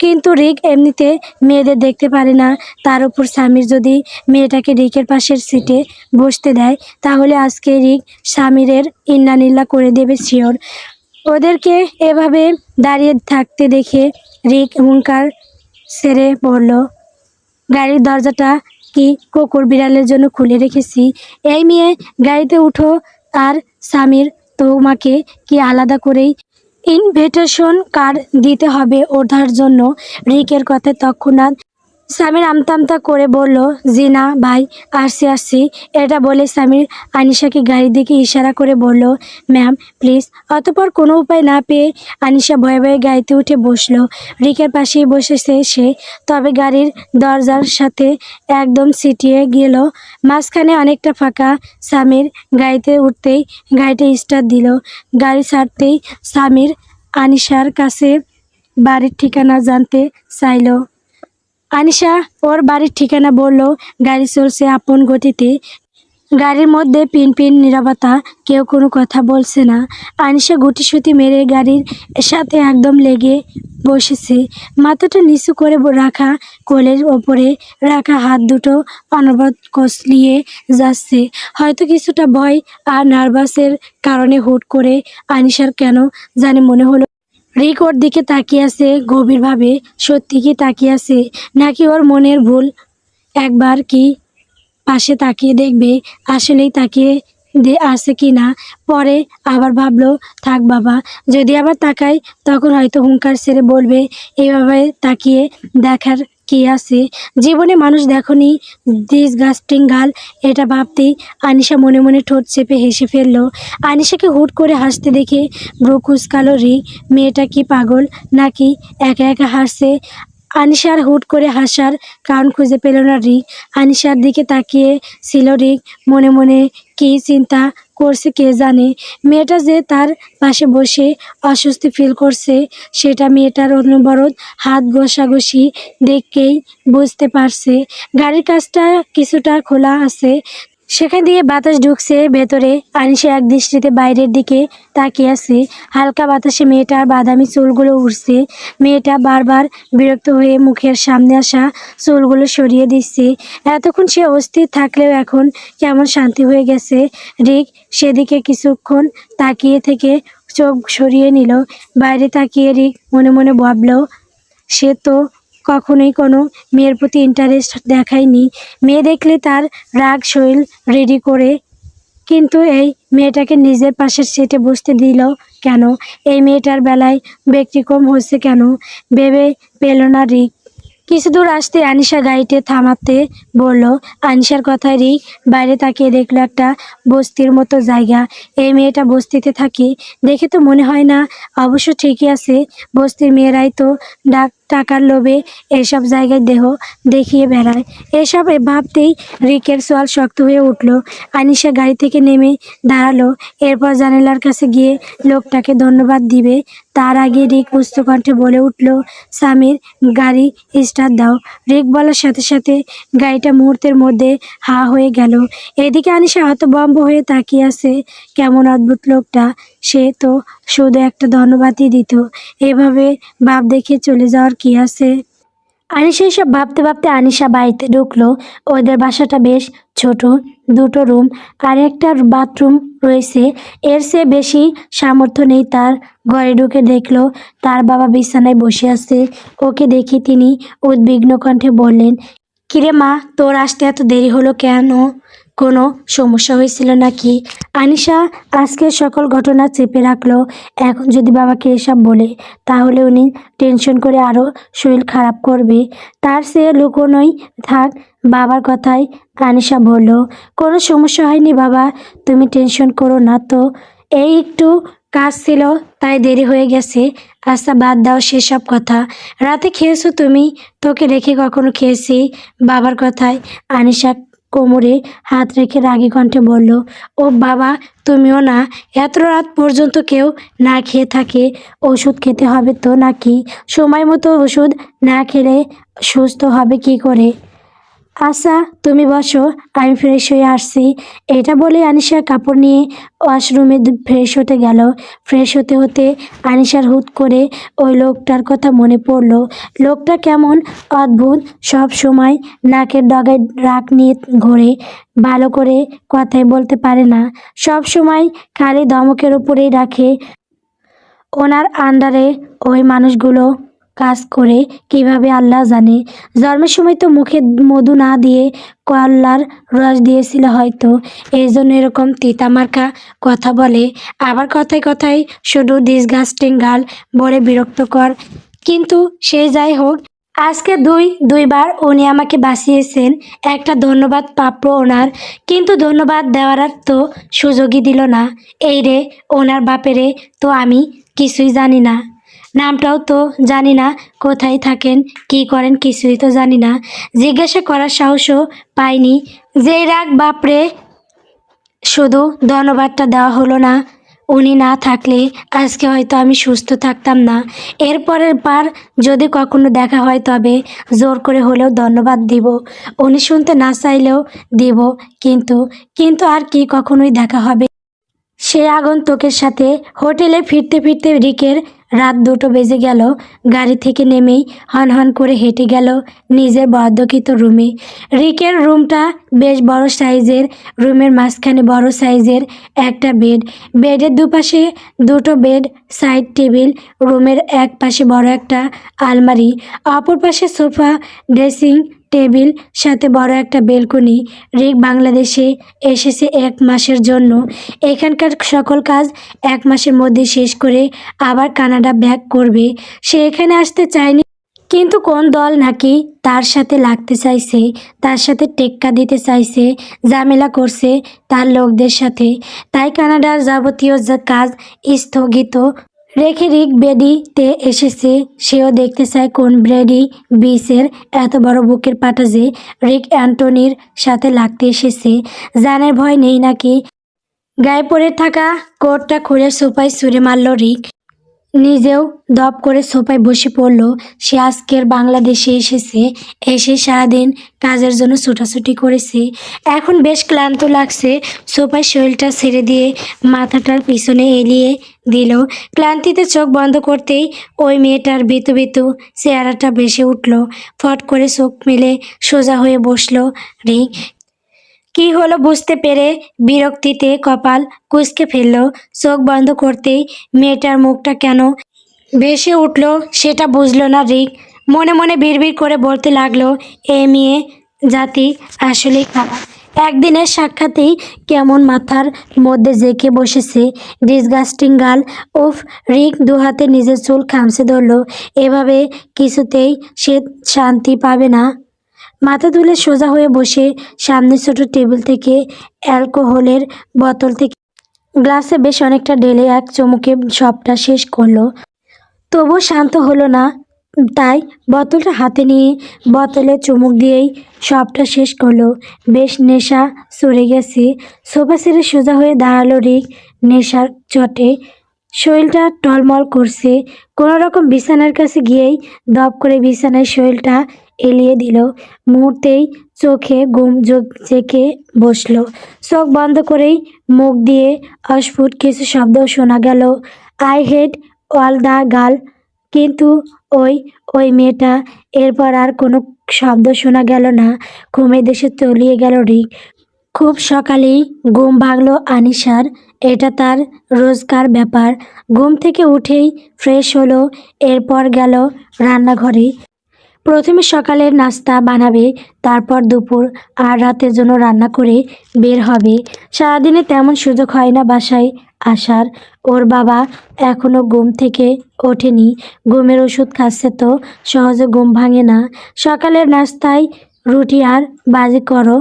কিন্তু রিক এমনিতে মেয়েদের দেখতে পারে না, তার উপর সামির যদি মেয়েটাকে রিকের পাশের সিটে বসতে দেয়, তাহলে আজকে রিক সামিরের ইন্নানিল্লা করে দেবে শিওর। ওদেরকে এভাবে দাঁড়িয়ে থাকতে দেখে রিক হুঙ্কার সেরে পড়ল, গাড়ির দরজাটা কি কুকুর বিড়ালের জন্য খুলে রেখেছি? এই মেয়ে গাড়িতে উঠো। আর সামির, তোমাকে কি আলাদা করেই ইনভিটেশন কার্ড দিতে হবে ওঠার জন্য? রিকের কথায় তৎক্ষণাৎ সামির আমতা আমতা করে বলল, জি না ভাই, আসছি। এটা বলে সামির আনিশাকে গাড়ির দিকে ইশারা করে বলল, ম্যাম প্লিজ। অতঃপর কোনো উপায় না পেয়ে আনিশা ভয়ে ভয়ে গাড়িতে উঠে বসলো। রিকের পাশেই বসেছে সে, তবে গাড়ির দরজার সাথে একদম সিটিয়ে গেল, মাঝখানে অনেকটা ফাঁকা। সামির গাড়িতে উঠতেই গাড়িটা স্টার্ট দিল। গাড়ি ছাড়তেই সামির আনিশার কাছে বাড়ির ঠিকানা জানতে চাইল। আনিশা ওর বাড়ির ঠিকানা বলল। গাড়ি চলছে আপন গতিতে, গাড়ির মধ্যে পিন নীরবতা, কেউ কোনো কথা বলছে না। আনিশা গুটিসুটি মেরে গাড়ির সাথে একদম লেগে বসেছে। মাথাটা নিচু করে রাখা, কোলের ওপরে রাখা হাত দুটো অনবরত কসলিয়ে যাচ্ছে। হয়তো কিছুটা ভয় আর নার্ভাসের কারণে হুট করে আনিশার কেন জানি মনে হলো রিক ওর দিকে তাকিয়ে আছে গভীরভাবে। সত্যি কি তাকিয়ে আছে, নাকি ওর মনের ভুল? একবার কি পাশে তাকিয়ে দেখবে আসলেই তাকিয়ে আছে কি না। পরে আবার ভাবলো, থাক বাবা, যদি আবার তাকাই তখন হয়তো হুঙ্কার ছেড়ে বলবে, এভাবে তাকিয়ে দেখার কি আছে? জীবনে মানুষ দেখনি, ডিসগাস্টিং গাল। এটা ভাবতেই আনিশা মনে মনে ঠোঁট চেপে হেসে ফেললো। আনিশাকে হুট করে হাসতে দেখে ব্রু কুঁচকালো রিক। মেয়েটা কি পাগল নাকি একা একা হাসছে? আনিশার হুট করে হাসার কারণ খুঁজে পেল না রিক। আনিশার দিকে তাকিয়ে ছিল রিক। মনে মনে কী চিন্তা করছে কে জানে। মেয়েটা যে তার পাশে বসে অস্বস্তি ফিল করছে সেটা মেয়েটার অনবরত হাত ঘষাঘষি দেখেই বুঝতে পারছে। গাড়ির কাজটা কিছুটা খোলা আছে, সেখান দিয়ে বাতাস ঢুকছে ভেতরে। আনিশা এক দৃষ্টিতে বাইরের দিকে তাকিয়ে আছে। হালকা বাতাসে মেয়েটার বাদামি চুলগুলো উড়ছে। মেয়েটা বারবার বিরক্ত হয়ে মুখের সামনে আসা চুলগুলো সরিয়ে দিচ্ছে। এতক্ষণ সে অস্থির থাকলেও এখন কেমন শান্তি হয়ে গেছে। রিক সেদিকে কিছুক্ষণ তাকিয়ে থেকে চোখ সরিয়ে নিল। বাইরে তাকিয়ে রিক মনে মনে ভাবল, সে তো কখনোই কোনো মেয়ের প্রতি ইন্টারেস্ট দেখায়নি। মেয়ে দেখলে তার রাগ শৈল রেডি করে, কিন্তু এই মেয়েটাকে নিজের পাশের সিটে বসতে দিল কেন? এই মেয়েটার বেলায় ব্যতিক্রম হচ্ছে কেন ভেবে পেল না রিক। কিছু দূর আসতে আনিশা গাড়িতে থামাতে বলল। আনিশার কথায় রিক বাইরে তাকিয়ে দেখলো একটা বস্তির মতো জায়গা। এই মেয়েটা বস্তিতে থাকে দেখে তো মনে হয় না। অবশ্য ঠিকই আছে, বস্তির মেয়েরাই তো টাকার লোভে এসব জায়গায় দেহ দেখিয়ে বেড়ায়। এসব ভাবতেই রিকের সোয়াল শক্ত হয়ে উঠল। আনিশা গাড়ি থেকে নেমে দাঁড়ালো। এরপর জানালার কাছে গিয়ে লোকটাকে ধন্যবাদ দিবে তার আগে রিক উচ্চকণ্ঠে বলে উঠল, সামির, গাড়ি স্টার্ট দাও। রিক বলার সাথে সাথে গাড়িটা মুহূর্তের মধ্যে হা হয়ে গেল। এদিকে আনিশা হতভম্ব হয়ে তাকিয়ে আছে। কেমন অদ্ভুত লোকটা, সে তো শুধু একটা ধন্যবাদই দিত, এভাবে ভাব দেখে চলে যাওয়ার কি আছে। আনিশা এসব ভাবতে ভাবতে আনিশা বাড়িতে ঢুকলো। ওদের বাসাটা বেশ ছোট, দুটো রুম আর একটা বাথরুম রয়েছে। এর চেয়ে বেশি সামর্থ্য নেই তার। ঘরে ঢুকে দেখলো তার বাবা বিছানায় বসে আছে। ওকে দেখে তিনি উদ্বিগ্ন কণ্ঠে বললেন, কিরে মা, তোর আসতে এত দেরি হলো কেন? কোনো সমস্যা হয়েছিল নাকি? আনিশা আজকের সকল ঘটনা চেপে রাখলো। এখন যদি বাবাকে এসব বলে তাহলে উনি টেনশন করে আরও শরীর খারাপ করবে। তার চেয়ে লুকোনোই থাক। বাবার কথায় আনিশা বলল, কোনো সমস্যা হয়নি বাবা, তুমি টেনশন করো না তো। এই একটু কাজ ছিল তাই দেরি হয়ে গেছে। আচ্ছা বাদ দাও সেসব কথা। রাতে খেয়েছো তুমি? তোকে রেখে কখনো খেয়েছি? বাবার কথায় আনিশা কোমরে হাত রেখে রাগী কণ্ঠে বলল, ও বাবা, তুমিও না। এত রাত পর্যন্ত কেউ না খেয়ে থাকে? ওষুধ খেতে হবে তো নাকি? সময় মতো ওষুধ না খেলে সুস্থ হবে কি করে? আচ্ছা তুমি বসো, আমি ফ্রেশ হয়ে আসছি। এটা বলে আনিশা কাপড় নিয়ে ওয়াশরুমে ফ্রেশ হতে গেল। ফ্রেশ হতে হতে আনিশার হুট করে ওই লোকটার কথা মনে পড়লো। লোকটা কেমন অদ্ভুত, সব সময় নাকের ডগায় রাগ নিয়ে ঘোরে, ভালো করে কথাই বলতে পারে না, সব সময় খালি ধমকের উপরেই রাখে। ওনার আন্ডারে ওই মানুষগুলো কাজ করে কিভাবে আল্লাহ জানে। জন্মের সময় তো মুখে মধু না দিয়ে কলার রস দিয়েছিল হয়তো, এই জন্য এরকম তিতামার্কা কথা বলে। আবার কথায় কথায় শুধু ডিসগাস্টিং গাল বলে বিরক্তকর। কিন্তু সে যাই হোক, আজকে দুইবার উনি আমাকে বাঁচিয়েছেন, একটা ধন্যবাদ প্রাপ্য ওনার। কিন্তু ধন্যবাদ দেওয়ার আর তো সুযোগই দিল না। এই রে ওনার বাপেরে তো আমি কিছুই জানি না, নামটাও তো জানি না, কোথায় থাকেন কি করেন কিছুই তো জানি না, জিজ্ঞাসা করার সাহসও পাইনি। যেই রাগ বাপরে, শুধু ধন্যবাদটা দেওয়া হলো না। উনি না থাকলে আজকে হয়তো আমি সুস্থ থাকতাম না। এরপরের বার যদি কখনো দেখা হয় তবে জোর করে হলেও ধন্যবাদ দিব। উনি শুনতে না চাইলেও দিব। কিন্তু কিন্তু আর কি কখনোই দেখা হবে? সে আগন্তুকের সাথে হোটেলে ফিরতে ফিরতে রিকের রাত 2টো বেজে গেল। গাড়ি থেকে নেমেই হনহন করে হেঁটে গেল নিজের বরাদ্দকৃত রুমে। রিকের রুমটা বেশ বড় সাইজের। রুমের মাঝখানে বড় সাইজের একটা বেড, বেডের দুপাশে দুটো বেড সাইড টেবিল, রুমের এক পাশে বড় একটা আলমারি, অপর পাশে সোফা, ড্রেসিং টেবিল, সাথে বড় একটা বেলকনি। রিক বাংলাদেশে এসেছে 1 মাসের জন্য। এখানকার সকল কাজ 1 মাসের মধ্যে শেষ করে আবার কানাডা ব্যাক করবে। সে এখানে আসতে চায়নি, কিন্তু কোন দল নাকি তার সাথে লাগতে চাইছে, তার সাথে টেক্কা দিতে চাইছে, ঝামেলা করছে তার লোকদের সাথে। তাই কানাডার যাবতীয় কাজ স্থগিত রেখে রিক বেডিতে এসেছে। সেও দেখতে চায় কোন ব্রেডি বিচের এত বড় বুকের পাটা যে রিক অ্যান্টনির সাথে লাগতে এসেছে। জানের ভয় নেই নাকি? গায়ে পরে থাকা কোটটা খুলে সোফায় ছুঁড়ে মারল রিক। নিজেও দপ করে সোফায় বসে পড়ল। সে আজকের বাংলাদেশে এসেছে। এসে সারাদিন কাজের জন্য ছোটাছুটি করেছে। এখন বেশ ক্লান্ত লাগছে। সোফায় শরীরটা ছেড়ে দিয়ে মাথাটার পিছনে এলিয়ে দিল। ক্লান্তিতে চোখ বন্ধ করতেই ওই মেয়েটার বেতু বেতু চেহারাটা ভেসে উঠল। ফট করে চোখ মেলে সোজা হয়ে বসল রিক। কি হলো বুঝতে পেরে বিরক্তিতে কপাল কুঁচকে ফেলল। চোখ বন্ধ করতেই মেয়েটার মুখটা কেন ভেসে উঠল সেটা বুঝলো না রিক। মনে মনে বিড়বিড় করে বলতে লাগলো, এ মেয়ে জাতি আসলেই খারাপ। একদিনের সাক্ষাতেই কেমন মাথার মধ্যে জেঁকে বসেছে। Disgusting girl. উফ। রিক দুহাতে নিজের চুল খামচে ধরল। এভাবে কিছুতেই সে শান্তি পাবে না। মাথা তুলে সোজা হয়ে বসে সামনের ছোট টেবিল থেকে অ্যালকোহলের বোতল থেকে গ্লাসে বেশ অনেকটা ঢেলে এক চুমুকে সবটা শেষ করলো। তবুও শান্ত হলো না। তাই বোতলটা হাতে নিয়ে বোতলে চুমুক দিয়েই সবটা শেষ করলো। বেশ নেশা চড়ে গেছে। সোফা ছেড়ে সোজা হয়ে দাঁড়ালো রিক। নেশার চোটে শরীরটা টলমল করছে। কোনো রকম বিছানার কাছে গিয়েই দপ করে বিছানায় শরীরটা এলিয়ে দিল। মুহূর্তেই চোখে ঘুম জেঁকে বসলো। চোখ বন্ধ করেই মুখ দিয়ে অস্ফুট কিছু শব্দ শোনা গেল। I head all the girl. কিন্তু ওই ওই মেয়েটা। এরপর আর কোনো শব্দ শোনা গেল না। ঘুমের দেশে তলিয়ে গেল রিক। খুব সকালেই ঘুম ভাঙল আনিশার। এটা তার রোজকার ব্যাপার। ঘুম থেকে উঠেই ফ্রেশ হলো। এরপর গেল রান্নাঘরে। প্রথমে সকালের নাস্তা বানাবে, তারপর দুপুর আর রাতের জন্য রান্না করে বের হবে। সারাদিনে তেমন সুযোগ হয় না বাসায় আসার। ওর বাবা এখনো ঘুম থেকে ওঠেনি। ঘুমের ওষুধ খাচ্ছে তো সহজে ঘুম ভাঙে না। সকালের নাস্তায় রুটি আর ভাজি করো।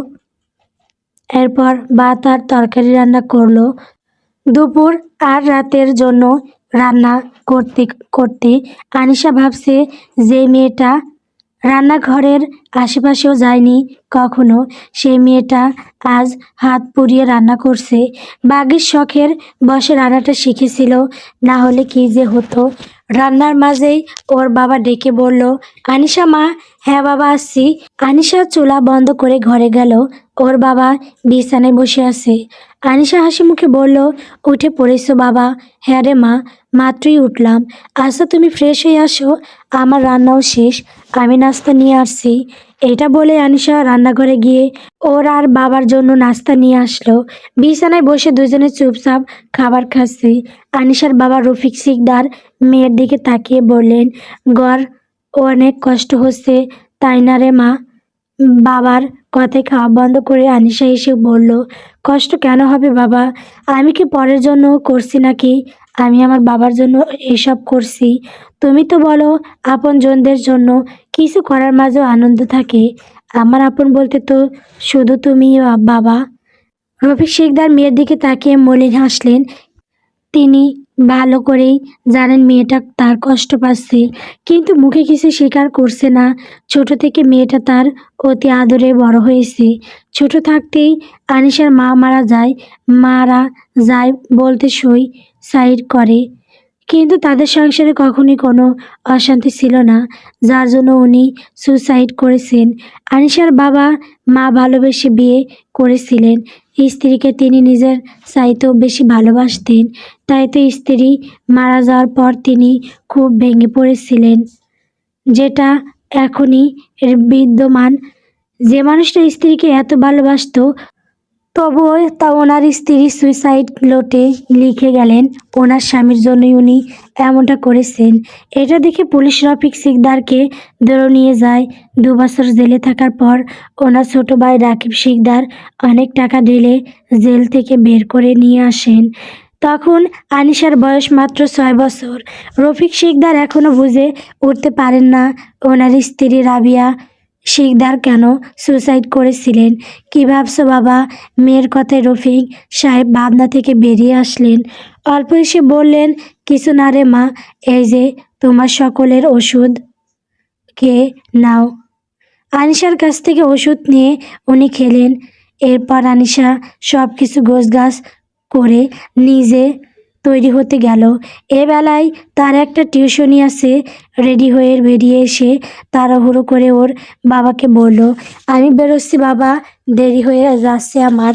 এরপর ভাত আর তরকারি রান্না করলো। দুপুর আর রাতের জন্য রান্না করতে করতে আনিশা ভাবছে যে মেয়েটা রান্নাঘরের আশেপাশেও যায়নি কখনো, সেই মেয়েটা আজ হাত পুড়িয়ে রান্না করছে। ভাগ্যিস শখের বসে রান্নাটা শিখেছিল, না হলে কী যে হতো। রান্নার মাঝেই ওর বাবা ডেকে বলল, আনিশা মা। হ্যাঁ বাবা আসছি। আনিশা চুলা বন্ধ করে ঘরে গেল। ওর বাবা বিছানায় বসে আছে। আনিশা হাসি মুখে বলল, উঠে পড়েছো বাবা? হ্যাঁ রে মা, মাত্রই উঠলাম। আচ্ছা তুমি ফ্রেশ হয়ে আসো, আমার রান্নাও শেষ, আমি নাস্তা নিয়ে আসছি। এটা বলে আনিশা রান্নাঘরে গিয়ে ওর আর বাবার জন্য নাস্তা নিয়ে আসলো। বিছানায় বসে দুজনে চুপচাপ খাবার খাচ্ছে। আনিশার বাবা রফিক সিকদার মেয়ের দিকে তাকিয়ে বললেন, গর অনেক কষ্ট হচ্ছে তাই না রে মা? বাবার কথায় খাওয়া বন্ধ করে আনিশা এসে বলল, কষ্ট কেন হবে বাবা? আমি কি পরের জন্য করছি নাকি? আমি আমার বাবার জন্য এসব করছি। তুমি তো বলো আপনজনদের জন্য কিছু করার মাঝেও আনন্দ থাকে। আমার আপন বলতে তো শুধু তুমি বাবা। রফিক শিকদার মেয়ের দিকে তাকিয়ে মলিন হাসলেন। তিনি ভালো করেই জানেন মেয়েটা তার কষ্ট পাচ্ছে, কিন্তু মুখে কিছু স্বীকার করছে না। ছোট থেকে মেয়েটা তার অতি আদরে বড় হয়েছে। ছোট থাকতেই আনিশার মা মারা যায় বলতে সুইসাইড করে। কিন্তু তাদের সংসারে কখনোই কোনো অশান্তি ছিল না, যার জন্য উনি সুসাইড করেছেন। আনিশার বাবা মা ভালোবেসে বিয়ে করেছিলেন। স্ত্রীকে তিনি নিজের চাইতেও বেশি ভালোবাসতেন। তাই তো স্ত্রী মারা যাওয়ার পর তিনি খুব ভেঙে পড়েছিলেন, যেটা এখনই বিদ্যমান। যে মানুষটা স্ত্রীকে এত ভালোবাসতো, তবুও তা ওনার স্ত্রী সুইসাইড নোটে লিখে গেলেন ওনার স্বামীর জন্যই উনি এমনটা করেছেন। এটা দেখে পুলিশ রফিক সিকদারকে ধরে নিয়ে যায়। 2 বছর জেলে থাকার পর ওনার ছোট ভাই রাকিব সিকদার অনেক টাকা ঢেলে জেল থেকে বের করে নিয়ে আসেন। তখন আনিশার বয়স মাত্র 6 বছর। রফিক সিকদার এখনও বুঝে উঠতে পারেন না ওনার স্ত্রী রাবিয়া শিকদার কেন সুসাইড করেছিলেন? কী ভাবছো বাবা? মেয়ের কথায় রফিক সাহেব ভাবনা থেকে বেরিয়ে আসলেন। অল্প এসে বললেন, কিছু না রে মা, এই যে তোমার সকলের ওষুধ, খেয়ে নাও। আনিশার কাছ থেকে ওষুধ নিয়ে উনি খেলেন। এরপর আনিশা সব কিছু গোছগাছ করে নিজে তৈরি হতে গেল। এবেলায় তার একটা টিউশনি আছে। রেডি হয়ে বেরিয়ে এসে তাড়াহুড়ো করে ওর বাবাকে বলল, আমি বেরোচ্ছি বাবা, দেরি হয়ে যাচ্ছে আমার।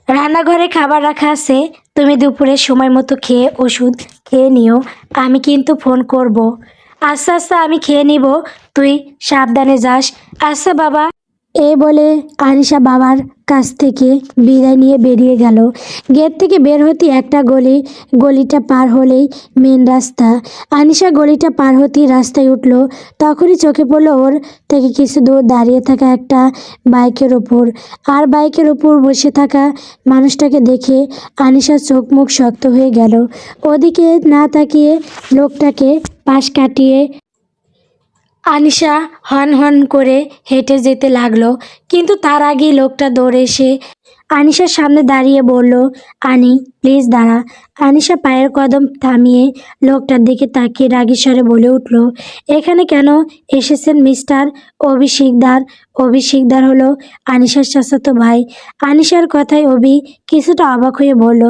রান্নাঘরে খাবার রাখা আছে, তুমি দুপুরে সময় মতো খেয়ে ওষুধ খেয়ে নিও, আমি কিন্তু ফোন করব। আচ্ছা আচ্ছা, আমি খেয়ে নিব, তুই সাবধানে যাস। আচ্ছা বাবা। এই বলে আনিশা বাবার কাছ থেকে বিদায় নিয়ে বেরিয়ে গেল। গেট থেকে বের হতে একটা গলি, গলিটা পার হলেই মেন রাস্তা। আনিশা গলিটা পার হতেই রাস্তায় উঠল। তখনই চোখে পড়ল ওর থেকে কিছু দূর দাঁড়িয়ে থাকা একটা বাইকের ওপর। আর বাইকের ওপর বসে থাকা মানুষটাকে দেখে আনিশার চোখ মুখ শক্ত হয়ে গেল। ওদিকে না তাকিয়ে লোকটাকে পাশ কাটিয়ে আনিশা হন হন করে হেঁটে যেতে লাগলো। কিন্তু তার আগেই লোকটা দৌড়ে এসে আনিশার সামনে দাঁড়িয়ে বলল, আনি প্লিজ দাঁড়া। আনিশা পায়ের কদম থামিয়ে লোকটার দিকে তাকিয়ে রাগী স্বরে বলে উঠল, এখানে কেন এসেছেন মিস্টার অভি শিকদার? অভি শিকদার হলো আনিশার চাচাতো ভাই। আনিশার কথায় অভি কিছুটা অবাক হয়ে বলল,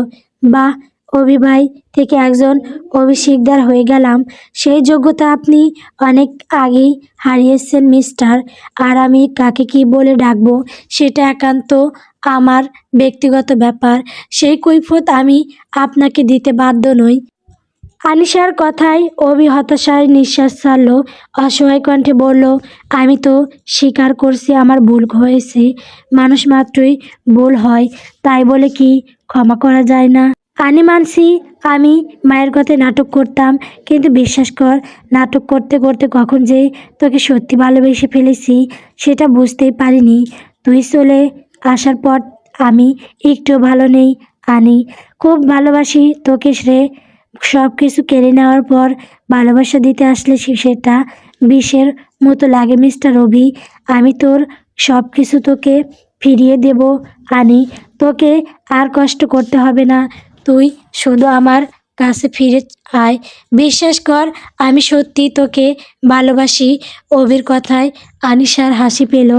বাহ, অভি ভাই থেকে একজন অভি শিকদার হয়ে গেলাম, সেই যোগ্যতা আপনি অনেক আগেই হারিয়েছেন মিস্টার। আর আমি কাকে কি বলে ডাকবো সেটা একান্ত আমার ব্যক্তিগত ব্যাপার, সেই কৈফিয়ত আমি আপনাকে দিতে বাধ্য নই। আনিশার কথায় অভি হতাশায় নিঃশ্বাস ছাড়ল। অসহায় কণ্ঠে বলল, আমি তো স্বীকার করছি আমার ভুল হয়েছে, মানুষ মাত্রই ভুল হয়, তাই বলে কি ক্ষমা করা যায় না? আনি মানছি, আমি মায়ের কথায় নাটক করতাম, কিন্তু বিশ্বাস কর, নাটক করতে করতে কখন যে তোকে সত্যি ভালোবেসে ফেলেছি সেটা বুঝতেই পারিনি। তুই চলে আসার পর আমি একটু ভালো নেই আনি, খুব ভালোবাসি তোকে রে। সব কিছু কেড়ে নেওয়ার পর ভালোবাসা দিতে আসলে সেটা বিষের মতো লাগে মিস্টার রবি। আমি তোর সব কিছু তোকে ফিরিয়ে দেব আনি, তোকে আর কষ্ট করতে হবে না, তুই শুধু আমার কাছে ফিরে আয়। বিশ্বাস কর, আমি সত্যি তোকে ভালোবাসি। অভির কথায় আনিশার হাসি পেল।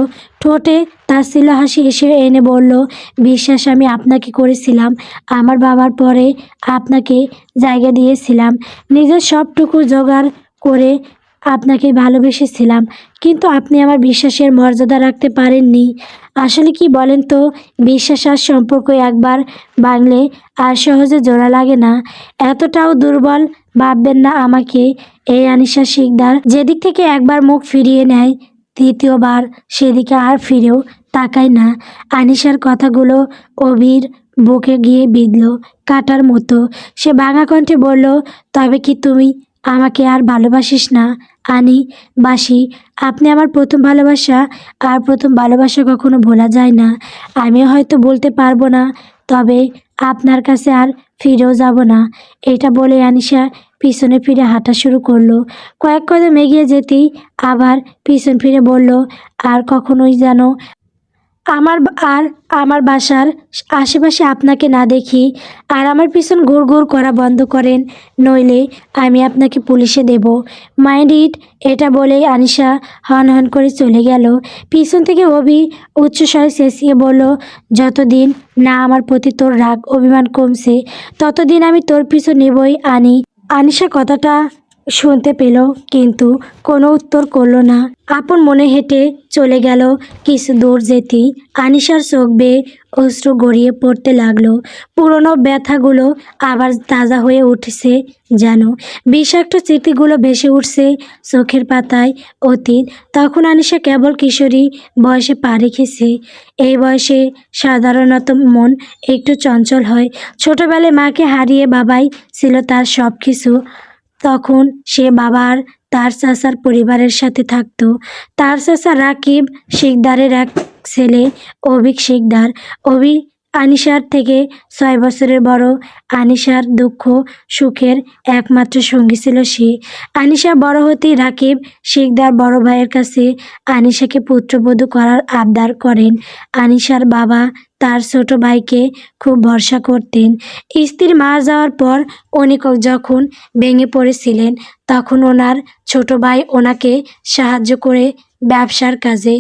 ঠোঁটে তার ছিল হাসি এসে এনে বলল, বিশ্বাস আমি আপনাকে করেছিলাম, আমার বাবার পরে আপনাকে জায়গা দিয়েছিলাম, নিজের সবটুকু জোগাড় করে আপনাকে ভালোবেসেছিলাম, কিন্তু আপনি আমার বিশ্বাসের মর্যাদা রাখতে পারেননি। আসলে কি বলেন তো, বিশ্বাস আর সম্পর্ক একবার ভাঙলে আর সহজে জোড়া লাগে না। এতটাও দুর্বল ভাববেন না আমাকে। এই আনিশা শিকদার যেদিক থেকে একবার মুখ ফিরিয়ে নেয়, দ্বিতীয়বার সেদিকে আর ফিরেও তাকায় না। আনিশার কথাগুলো অভির বুকে গিয়ে বিঁধল কাটার মতো। সে ভাঙা কণ্ঠে বলল, তবে কি তুই আমাকে আর ভালোবাসিস না? আনি, বাসি, আপনি আমার প্রথম ভালোবাসা, আর প্রথম ভালোবাসা কখনো ভোলা যায় না। আমিও হয়তো বলতে পারবো না, তবে আপনার কাছে আর ফিরেও যাব না। এটা বলে আনিশা পিছনে ফিরে হাঁটা শুরু করলো। কয়েক কদম এগিয়ে যেতেই আবার পিছন ফিরে বলল, আর কখনোই যেন আমার আর আমার বাসার আশেপাশে আপনাকে না দেখি, আর আমার পিছন ঘুর ঘুর করা বন্ধ করেন, নইলে আমি আপনাকে পুলিশে দেব। Mind it. এটা বলেই আনিশা হন হন করে চলে গেল। পিছন থেকে অভি উচ্চস্বরে চেঁচিয়ে বলল, যতদিন না আমার প্রতি তোর রাগ অভিমান কমছে ততদিন আমি তোর পিছু নেবই আনি। আনিশা কথাটা শুনতে পেল, কিন্তু কোনো উত্তর করলো না। আপন মনে হেঁটে চলে গেল। কিছু দূর যেতেই আনিশার চোখ বেয়ে অশ্রু গড়িয়ে পড়তে লাগলো। পুরনো ব্যথাগুলো আবার তাজা হয়ে উঠছে যেন। বিষাক্ত স্মৃতিগুলো ভেসে উঠছে চোখের পাতায়। অতীত। তখন আনিশা কেবল কিশোরী বয়সে পা রেখেছে। এই বয়সে সাধারণত মন একটু চঞ্চল হয়। ছোটবেলায় মাকে হারিয়ে বাবাই ছিল তার সব কিছু। তখন সে বাবার তার চাচার পরিবারের সাথে থাকতো। তার চাচা রাকিব শিকদারের এক ছেলে অভিক শিকদার। অভি আনিশার থেকে 6 বছরের বড়। আনিশার দুঃখ সুখের একমাত্র সঙ্গী ছিল সে। আনিশা বড় হতেই রাকিব শিকদার বড় ভাইয়ের কাছে আনিশাকে পুত্রবধূ করার আবদার করেন। আনিশার বাবা তার ছোট ভাইকে খুব ভরসা করতেন। স্ত্রী মারা যাওয়ার পর উনি যখন ভেঙে পড়েছিলেন তখন ওনার ছোট ভাই ওনাকে সাহায্য করে ব্যবসার কাজে।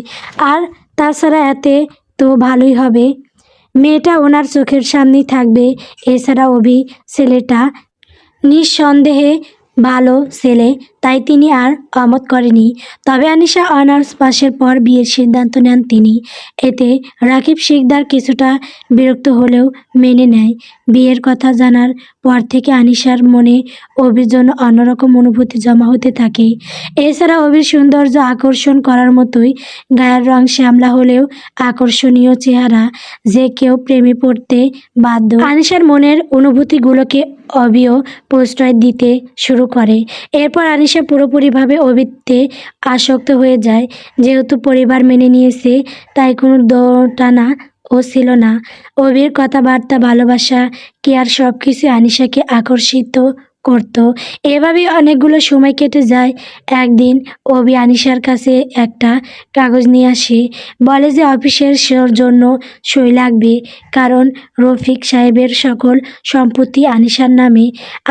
আর তাছাড়া এতে তো ভালোই হবে, মেয়েটা ওনার চোখের সামনেই থাকবে। এছাড়া অভি ছেলেটা নিঃসন্দেহে ভালো ছেলে, তাই তিনি আর অমত করেনি। তবে আনিশা অনার্স পাশের পর বিয়ের সিদ্ধান্ত নেন তিনি। এতে রাকিব শিকদার কিছুটা বিরক্ত হলেও মেনে নেয়। বিয়ের কথা জানার পর থেকে আনিশার মনে অভির জন্য অন্যরকম অনুভূতি জমা হতে থাকে। এছাড়া অভির সৌন্দর্য আকর্ষণ করার মতোই, গায়ের রং শ্যামলা হলেও আকর্ষণীয় চেহারা, যে কেউ প্রেমে পড়তে বাধ্য। আনিশার মনের অনুভূতিগুলোকে অভিও প্রশ্রয় দিতে শুরু করে। এরপর আনিশা পুরোপুরিভাবে অভিতে আসক্ত হয়ে যায়। যেহেতু পরিবার মেনে নিয়েছে তাই কোনো দোটানা ও ছিল না। অভির কথাবার্তা, ভালোবাসা, কেয়ার সব কিছু আনিশাকে আকর্ষিত করত। এভাবেই অনেকগুলো সময় কেটে যায়। একদিন অভি আনিশার কাছে একটা কাগজ নিয়ে আসে, বলে যে অফিসের জন্য সই লাগবে, কারণ রফিক সাহেবের সকল সম্পত্তি আনিশার নামে।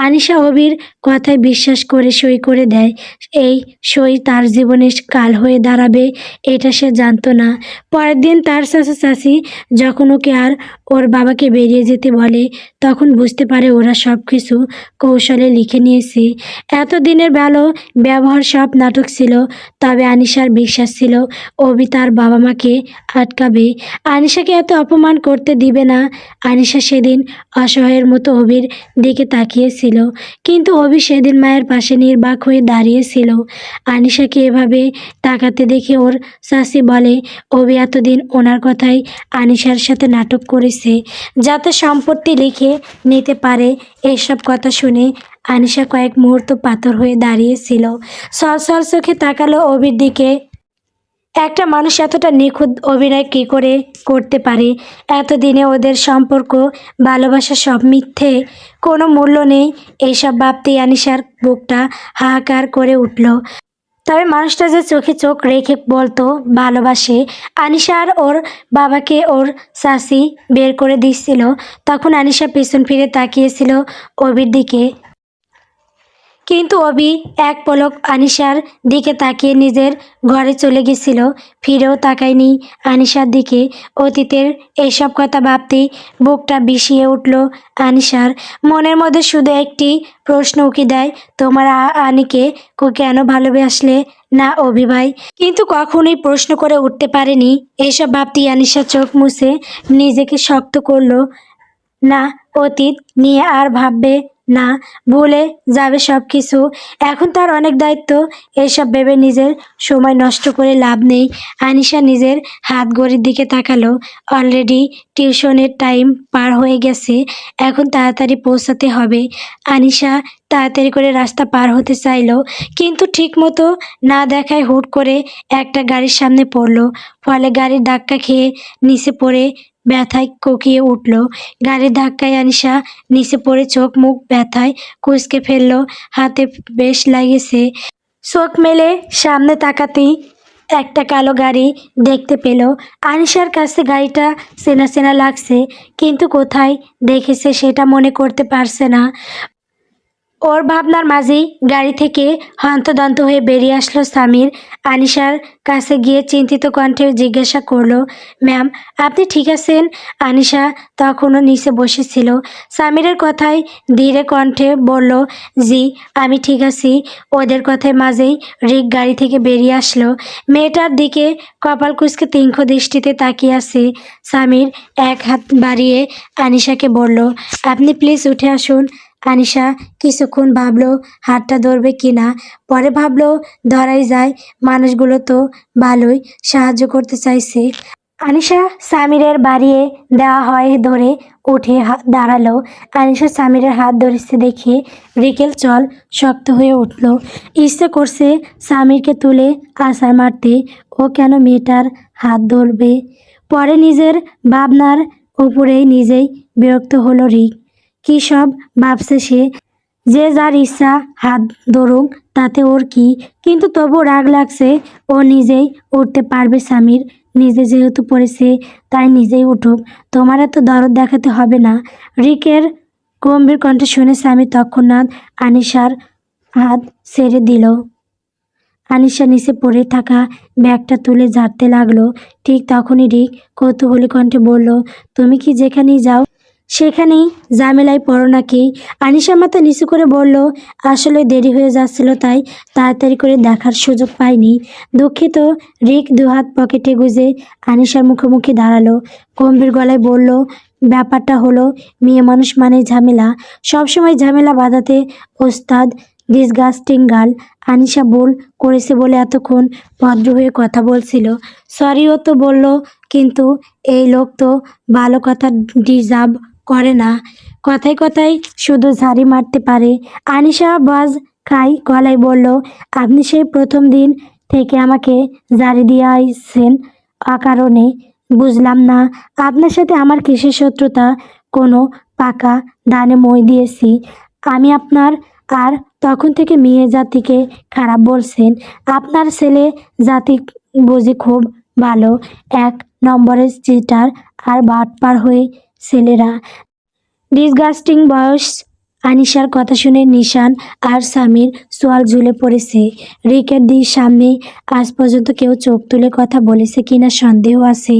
আনিশা অভির কথায় বিশ্বাস করে সই করে দেয়। এই সই তার জীবনে কাল হয়ে দাঁড়াবে এটা সে জানতো না। পরের দিন তার চাচা চাচি যখন ওকে আর ওর বাবাকে বেরিয়ে যেতে বলে তখন বুঝতে পারে ওরা সব কিছু কৌশলে লিখে নিয়েছে। এতদিনের ভালো ব্যবহার সব নাটক ছিল। তবে আনিশার বিশ্বাস ছিল অভি তার বাবা মাকে আটকাবে, আনিশাকে এত অপমান করতে দিবে না। আনিশা সেদিন অসহায়ের মতো অভির দিকে তাকিয়েছিল, কিন্তু অভি সেদিন মায়ের পাশে নির্বাক হয়ে দাঁড়িয়েছিল। আনিশাকে এভাবে তাকাতে দেখে ওর চাচি বলে অভি এতদিন ওনার কথাই আনিশার সাথে নাটক করেছে যাতে সম্পত্তি লিখে নিতে পারে। এইসব কথা শুনে আনিশা কয়েক মুহূর্ত পাথর হয়ে দাঁড়িয়েছিল। সলসল চোখে তাকালো অভির দিকে। একটা মানুষ এতটা নিখুঁত অভিনয় কী করে করতে পারে? এতদিনে ওদের সম্পর্ক, ভালোবাসা সব মিথ্যে, কোনো মূল্য নেই। এইসব ভাবতেই আনিশার বুকটা হাহাকার করে উঠল। তবে মানুষটা যে চোখে চোখ রেখে বলতো ভালোবাসে, আনিশা আর ওর বাবাকে ওর চাচি বের করে দিচ্ছিল, তখন আনিশা পেছন ফিরে তাকিয়েছিল অভির দিকে। কিন্তু অভি এক পলক আনিশার দিকে তাকিয়ে নিজের ঘরে চলে গেছিল, ফিরেও তাকায়নি আনিশার দিকে। অতীতের এইসব কথা ভাবতেই বুকটা বিষিয়ে উঠল আনিশার। মনের মধ্যে শুধু একটি প্রশ্ন উকি দেয়, তোমার আনিকে কেন ভালোবাসলে না অভি ভাই? কিন্তু কখনোই প্রশ্ন করে উঠতে পারেনি। এইসব ভাবতেই আনিশা চোখ মুছে নিজেকে শক্ত করলো। না, অতীত নিয়ে আর ভাববে না, ভুলে যাবে সব কিছু। এখন তার অনেক দায়িত্ব, এসব ভেবে নিজের সময় নষ্ট করে লাভ নেই। আনিশা নিজের হাত ঘড়ির দিকে তাকালো। অলরেডি টিউশনের টাইম পার হয়ে গেছে, এখন তাড়াতাড়ি পৌঁছাতে হবে। আনিশা তাড়াতাড়ি করে রাস্তা পার হতে চাইলো, কিন্তু ঠিকমতো না দেখায় হুট করে একটা গাড়ির সামনে পড়লো। ফলে গাড়ির ধাক্কা খেয়ে নিচে পড়ে ব্যথায় কোকিয়ে উঠল। গাড়ির ধাক্কায় আনিশা নিচে পড়ে চোখ মুখ ব্যথায় কুঁচকে ফেলল, হাতে বেশ লাগেছে। চোখ মেলে সামনে তাকাতেই একটা কালো গাড়ি দেখতে পেল। আনিশার কাছে গাড়িটা চেনা চেনা লাগছে, কিন্তু কোথায় দেখেছে সেটা মনে করতে পারছে না। ওর ভাবনার মাঝেই গাড়ি থেকে হন্তদন্ত হয়ে বেরিয়ে আসলো সামির। আনিশার কাছে গিয়ে চিন্তিত কণ্ঠে জিজ্ঞাসা করলো, ম্যাম আপনি ঠিক আছেন? আনিশা তখনও নিচে বসেছিল। সামিরের কথায় ধীরে কণ্ঠে বলল, জি আমি ঠিক আছি। ওদের কথায় মাঝেই রিক গাড়ি থেকে বেরিয়ে আসলো। মেয়েটার দিকে কপাল কুঁচকে তীক্ষ্ণ দৃষ্টিতে তাকিয়ে আছে। সামির এক হাত বাড়িয়ে আনিশাকে বলল, আপনি প্লিজ উঠে আসুন। আনিশা কিছুক্ষণ ভাবলো হাতটা ধরবে কিনা, পরে ভাবলো ধরাই যায়, মানুষগুলো তো ভালোই সাহায্য করতে চাইছে। আনিশা সামিরের বাড়িয়ে দেওয়া হয় ধরে উঠে দাঁড়ালো। আনিশা সামিরের হাত ধরেছে দেখে রিকেল চল শক্ত হয়ে উঠল। ইচ্ছে করছে সামিরকে তুলে আছাড় মারতে। ও কেন মেয়েটার হাত ধরবে? পরে নিজের ভাবনার ওপরেই নিজেই বিরক্ত হলো রিক। কী সব ভাবছে সে? যে যার ইচ্ছা হাত ধরুক, তাতে ওর কি? কিন্তু তবু রাগ লাগছে। ও নিজেই উঠতে পারবে সামির, নিজে যেহেতু পড়েছে তাই নিজেই উঠুক, তোমার এত দরদ দেখাতে হবে না। রিকের গম্ভীর কণ্ঠে শুনে সামির তৎক্ষণাৎ আনিশার হাত ছেড়ে দিল। আনিশা নিচে পড়ে থাকা ব্যাগটা তুলে ঝাড়তে লাগলো। ঠিক তখনই রিক কৌতূহলী কণ্ঠে বলল, তুমি কি যেখানেই যাও সেখানেই ঝামেলায় পড়ো নাকি? আনিশা মাথা নিচু করে বলল, আসলে দেরি হয়ে যাচ্ছিল তাই তাড়াতাড়ি করে দেখার সুযোগ পাইনি। দুঃখিত। রিক দুহাত পকেটে গুজে আনিশার মুখোমুখি দাঁড়ালো, গম্ভীর গলায় বলল, ব্যাপারটা হলো মেয়ে মানুষ মানেই ঝামেলা, সবসময় ঝামেলা বাঁধাতে ওস্তাদ। Disgusting girl. আনিশা ভুল করেছে বলে এতক্ষণ ভদ্র হয়ে কথা বলছিল। সরিও তো বলল, কিন্তু এই লোক তো ভালো কথা ডিজার্ভ করে না, কথায় কথায় শুধু ঝাড়ি মারতে পারে। আনিশা বাজ খাই গলায় বলল, আপনি সেই প্রথম দিন থেকে আমাকে ঝাড়ি দিয়ে আইছেন অকারণে। বুঝলাম না আপনার সাথে আমার কিসের শত্রুতা? কোনো পাকা দানে মই দিয়েছি আমি আপনার? আর তখন থেকে মেয়ে জাতিকে খারাপ বলছেন। আপনার ছেলে জাতি বুঝি খুব ভালো, এক নম্বরের চিটার আর বাটপার হয়ে ছেলেরা। ডিসগাস্টিং বয়স। আনিশার কথা শুনে নিশান আর সামির সোয়াল ঝুলে পড়েছে। রিকের সামনে আজ পর্যন্ত কেউ চোখ তুলে কথা বলেছে কিনা সন্দেহ আছে।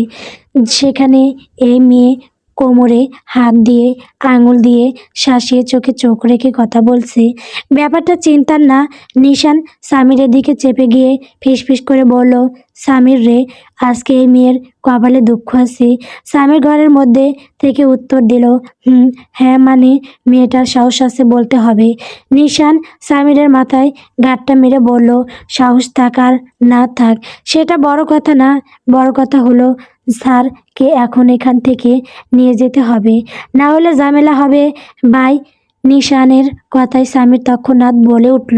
সেখানে এই মেয়ে কোমরে হাত দিয়ে আঙুল দিয়ে শাসিয়ে চোখে চোখ রেখে কথা বলছে। ব্যাপারটা চিন্তার না। নিশান সামিরের দিকে চেপে গিয়ে ফিসফিস করে বলল, সামির রে, আজকে এই মেয়ের কপালে দুঃখ আছে। সামির ঘরের মধ্যে থেকে উত্তর দিল, হ্যাঁ মানে মেয়েটার সাহস আছে বলতে হবে। নিশান সামিরের মাথায় গাঁটটা মেরে বলল, সাহস থাক আর না থাক সেটা বড় কথা না, বড় কথা হলো স্যারকে এখন এখান থেকে নিয়ে যেতে হবে, না হলে ঝামেলা হবে। বাই। নিশানের কথায় সামির তৎক্ষণাৎ বলে উঠল,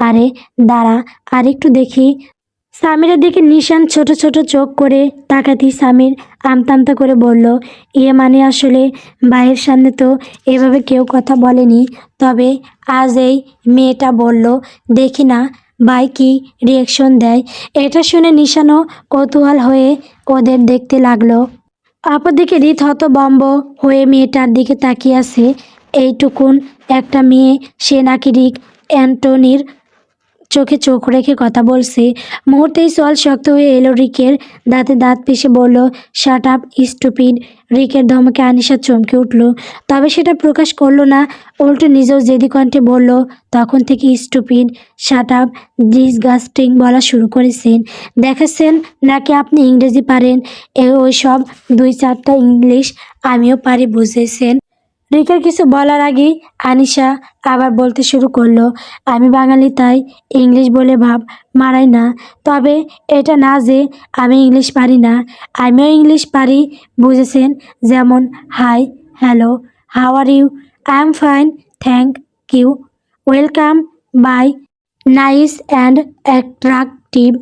আরে দাঁড়া আর একটু দেখি। সামিরের দিকে নিশান ছোট ছোট চোখ করে তাকাতেই সামির আমতা আমতা করে বলল, ইয়ে মানে আসলে ভাইয়ের সামনে তো এভাবে কেউ কথা বলেনি, তবে আজ এই মেয়েটা বলল, দেখি না ভাই কি রিয়াকশন দেয়। এটা শুনে নিশানও কৌতূহল হয়ে ওদের দেখতে লাগলো। অপরদিকে রিত হতভম্ব হয়ে মেয়েটার দিকে তাকিয়ে আছে। এইটুকুন একটা মেয়ে, সে নাকি রিক অ্যান্টনির চোখে চোখ রেখে কথা বলছে। মুহূর্তেই সল শক্ত হয়ে এলো রিকের। দাঁতে দাঁত পিষে বলল, শাট আপ স্টুপিড। রিকের ধমকে আনিশা চমকে উঠল, তবে সেটা প্রকাশ করলো না, উল্টো নিজেও জেদি কণ্ঠে বলল, তখন থেকে স্টুপিড, শাট আপ, ডিসগাস্টিং বলা শুরু করেছেন। দেখাচ্ছেন নাকি আপনি ইংরেজি পারেন? ওই সব 2-4টা ইংলিশ আমিও পারি, বুঝেছেন? রিকের কিছু বলার আগেই আনিশা আবার বলতে শুরু করলো, আমি বাঙালি তাই ইংলিশ বলে ভাব মারাই না, তবে এটা না যে আমি ইংলিশ পারি না, আমিও ইংলিশ পারি, বুঝেছেন? যেমন hi, hello, how are you, I am fine, thank you, welcome, bye, nice and attractive.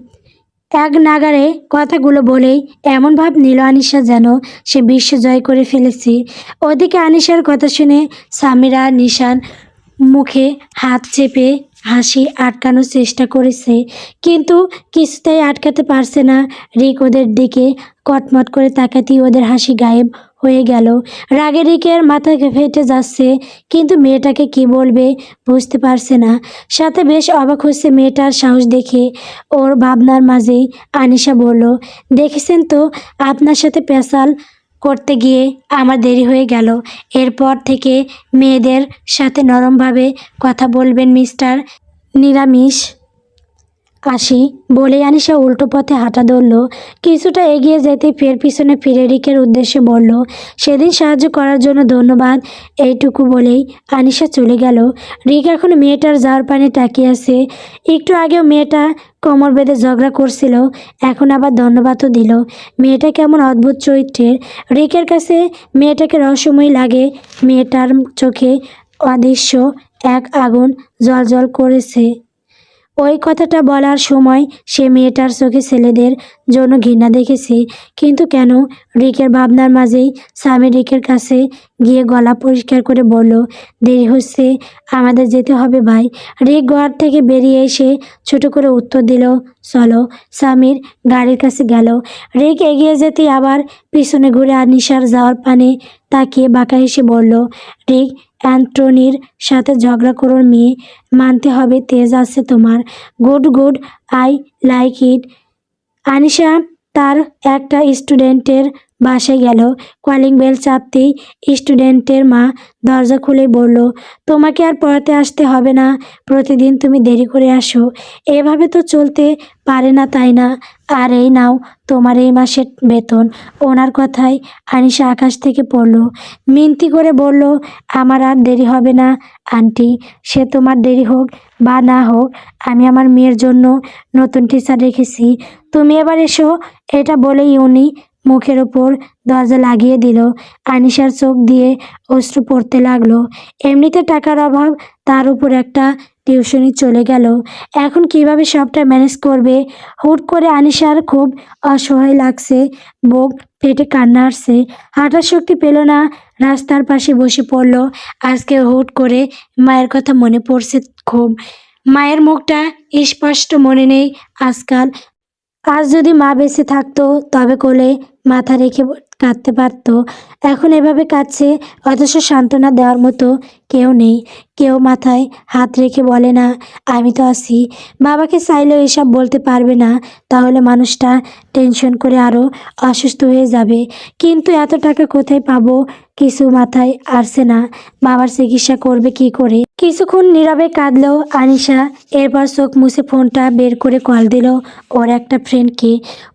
এক নাগাড়ে কথাগুলো বলেই এমন ভাব নিল আনিশা যেন সে বিশ্ব জয় করে ফেলেছে। ওদিকে আনিশার কথা শুনে সামিরা নিশান মুখে হাত চেপে হাসি আটকানোর চেষ্টা করেছে, কিন্তু কিছুতেই আটকাতে পারছে না। রিক ওদের দিকে কটমট করে তাকাতেই ওদের হাসি গায়েব হয়ে গেল। রাগে রিকের মাথা ফেটে যাচ্ছে, কিন্তু মেয়েটাকে কি বলবে বুঝতে পারছে না। সাথে বেশ অবাক হচ্ছে মেয়েটার সাহস দেখে। ওর ভাবনার মাঝেই আনিশা বলল, দেখেছেন তো, আপনার সাথে পেশাল করতে গিয়ে আমার দেরি হয়ে গেল। এরপর থেকে মেয়েদের সাথে নরমভাবে কথা বলবেন মিস্টার নিরামিষ। আসি বলে আনিশা উল্টো পথে হাঁটা ধরল। কিছুটা এগিয়ে যেতে ফের পিছনে ফিরে রিকের উদ্দেশ্যে বলল, সেদিন সাহায্য করার জন্য ধন্যবাদ। এইটুকু বলেই আনিশা চলে গেল। রিক এখন মেয়েটার যাওয়ার পানে তাকিয়ে আছে। একটু আগেও মেয়েটা কোমর বেঁধে ঝগড়া করছিল, এখন আবার ধন্যবাদও দিল। মেয়েটা কেমন অদ্ভুত চরিত্রের। রিকের কাছে মেয়েটাকে রহস্যময় লাগে। মেয়েটার চোখে অদৃশ্য এক আগুন জ্বলজ্বল করেছে। ওই কথাটা বলার সময় সে মেয়েটার চোখে ছেলেদের জন্য ঘৃণা দেখেছে। কিন্তু কেন? রিকের ভাবনার মাঝেই স্বামী রিকের কাছে গিয়ে গলা পরিষ্কার করে বলল, দেরি হচ্ছে, আমাদের যেতে হবে ভাই। রিক ঘর থেকে বেরিয়ে এসে ছোট করে উত্তর দিল, চলো। স্বামীর গাড়ির কাছে গেল। রিক এগিয়ে যেতেই আবার পিছনে ঘুরে আনিশার যাওয়ার পানে তাকিয়ে বাঁকা হেসে বলল, রিক, অ্যান্টনির সাথে ঝগড়া করোর মেয়ে, মানতে হবে তেজ আছে তোমার। Good good, I like it. Anisha তার একটা স্টুডেন্টের বাসায় গেল। কলিং বেল চাপতেই স্টুডেন্টের মা দরজা খুলে বলল, তোমাকে আর পড়াতে আসতে হবে না, প্রতিদিন তুমি দেরি করে আসো। এভাবে তো চলতে পারে না, তাই না? আর এই নাও তোমার এই মাসের বেতন। ওনার কথায় আনিশা আকাশ থেকে পড়ল। মিনতি করে বলল, আমার আর দেরি হবে না আন্টি। সে তোমার দেরি হোক বা না হোক, আমি আমার মেয়ের জন্য নতুন টিচার রেখেছি। তুমি এবার এসো। এটা বলেই উনি মুখের ওপর দরজা লাগিয়ে দিল। আনিশার চোখ দিয়ে অশ্রু পড়তে লাগলো। এমনিতে টাকার অভাব, তার উপর একটা টিউশনি চলে গেল। এখন কিভাবে সবটা ম্যানেজ করবে? হুট করে আনিশার খুব অসহায় লাগছে। বুক পেটে কান্না আসছে। হাঁটার শক্তি পেল না। রাস্তার পাশে বসে পড়ল। আজকে হুট করে মায়ের কথা মনে পড়ছে খুব। মায়ের মুখটা স্পষ্ট মনে নেই আজকাল। আজ যদি মা বেঁচে থাকতো তবে কোলে মাথা রেখে কাঁদতে পারতো। এখন এভাবে কাঁদছে, অথচ সান্ত্বনা দেওয়ার মতো কেউ নেই। কেউ মাথায় হাত রেখে বলে না, আমি তো আছি। বাবাকে চাইলেও এসব বলতে পারবে না, তাহলে মানুষটা টেনশন করে আরও অসুস্থ হয়ে যাবে। কিন্তু এত টাকা কোথায় পাবো? কিছু মাথায় আসছে না। বাবার চিকিৎসা করবে কি করে? কিছুক্ষণ নীরবে কাঁদলো আনিশা। এরপর চোখ মুছে ফোনটা বের করে কল দিল ওর একটা ফ্রেন্ডকে।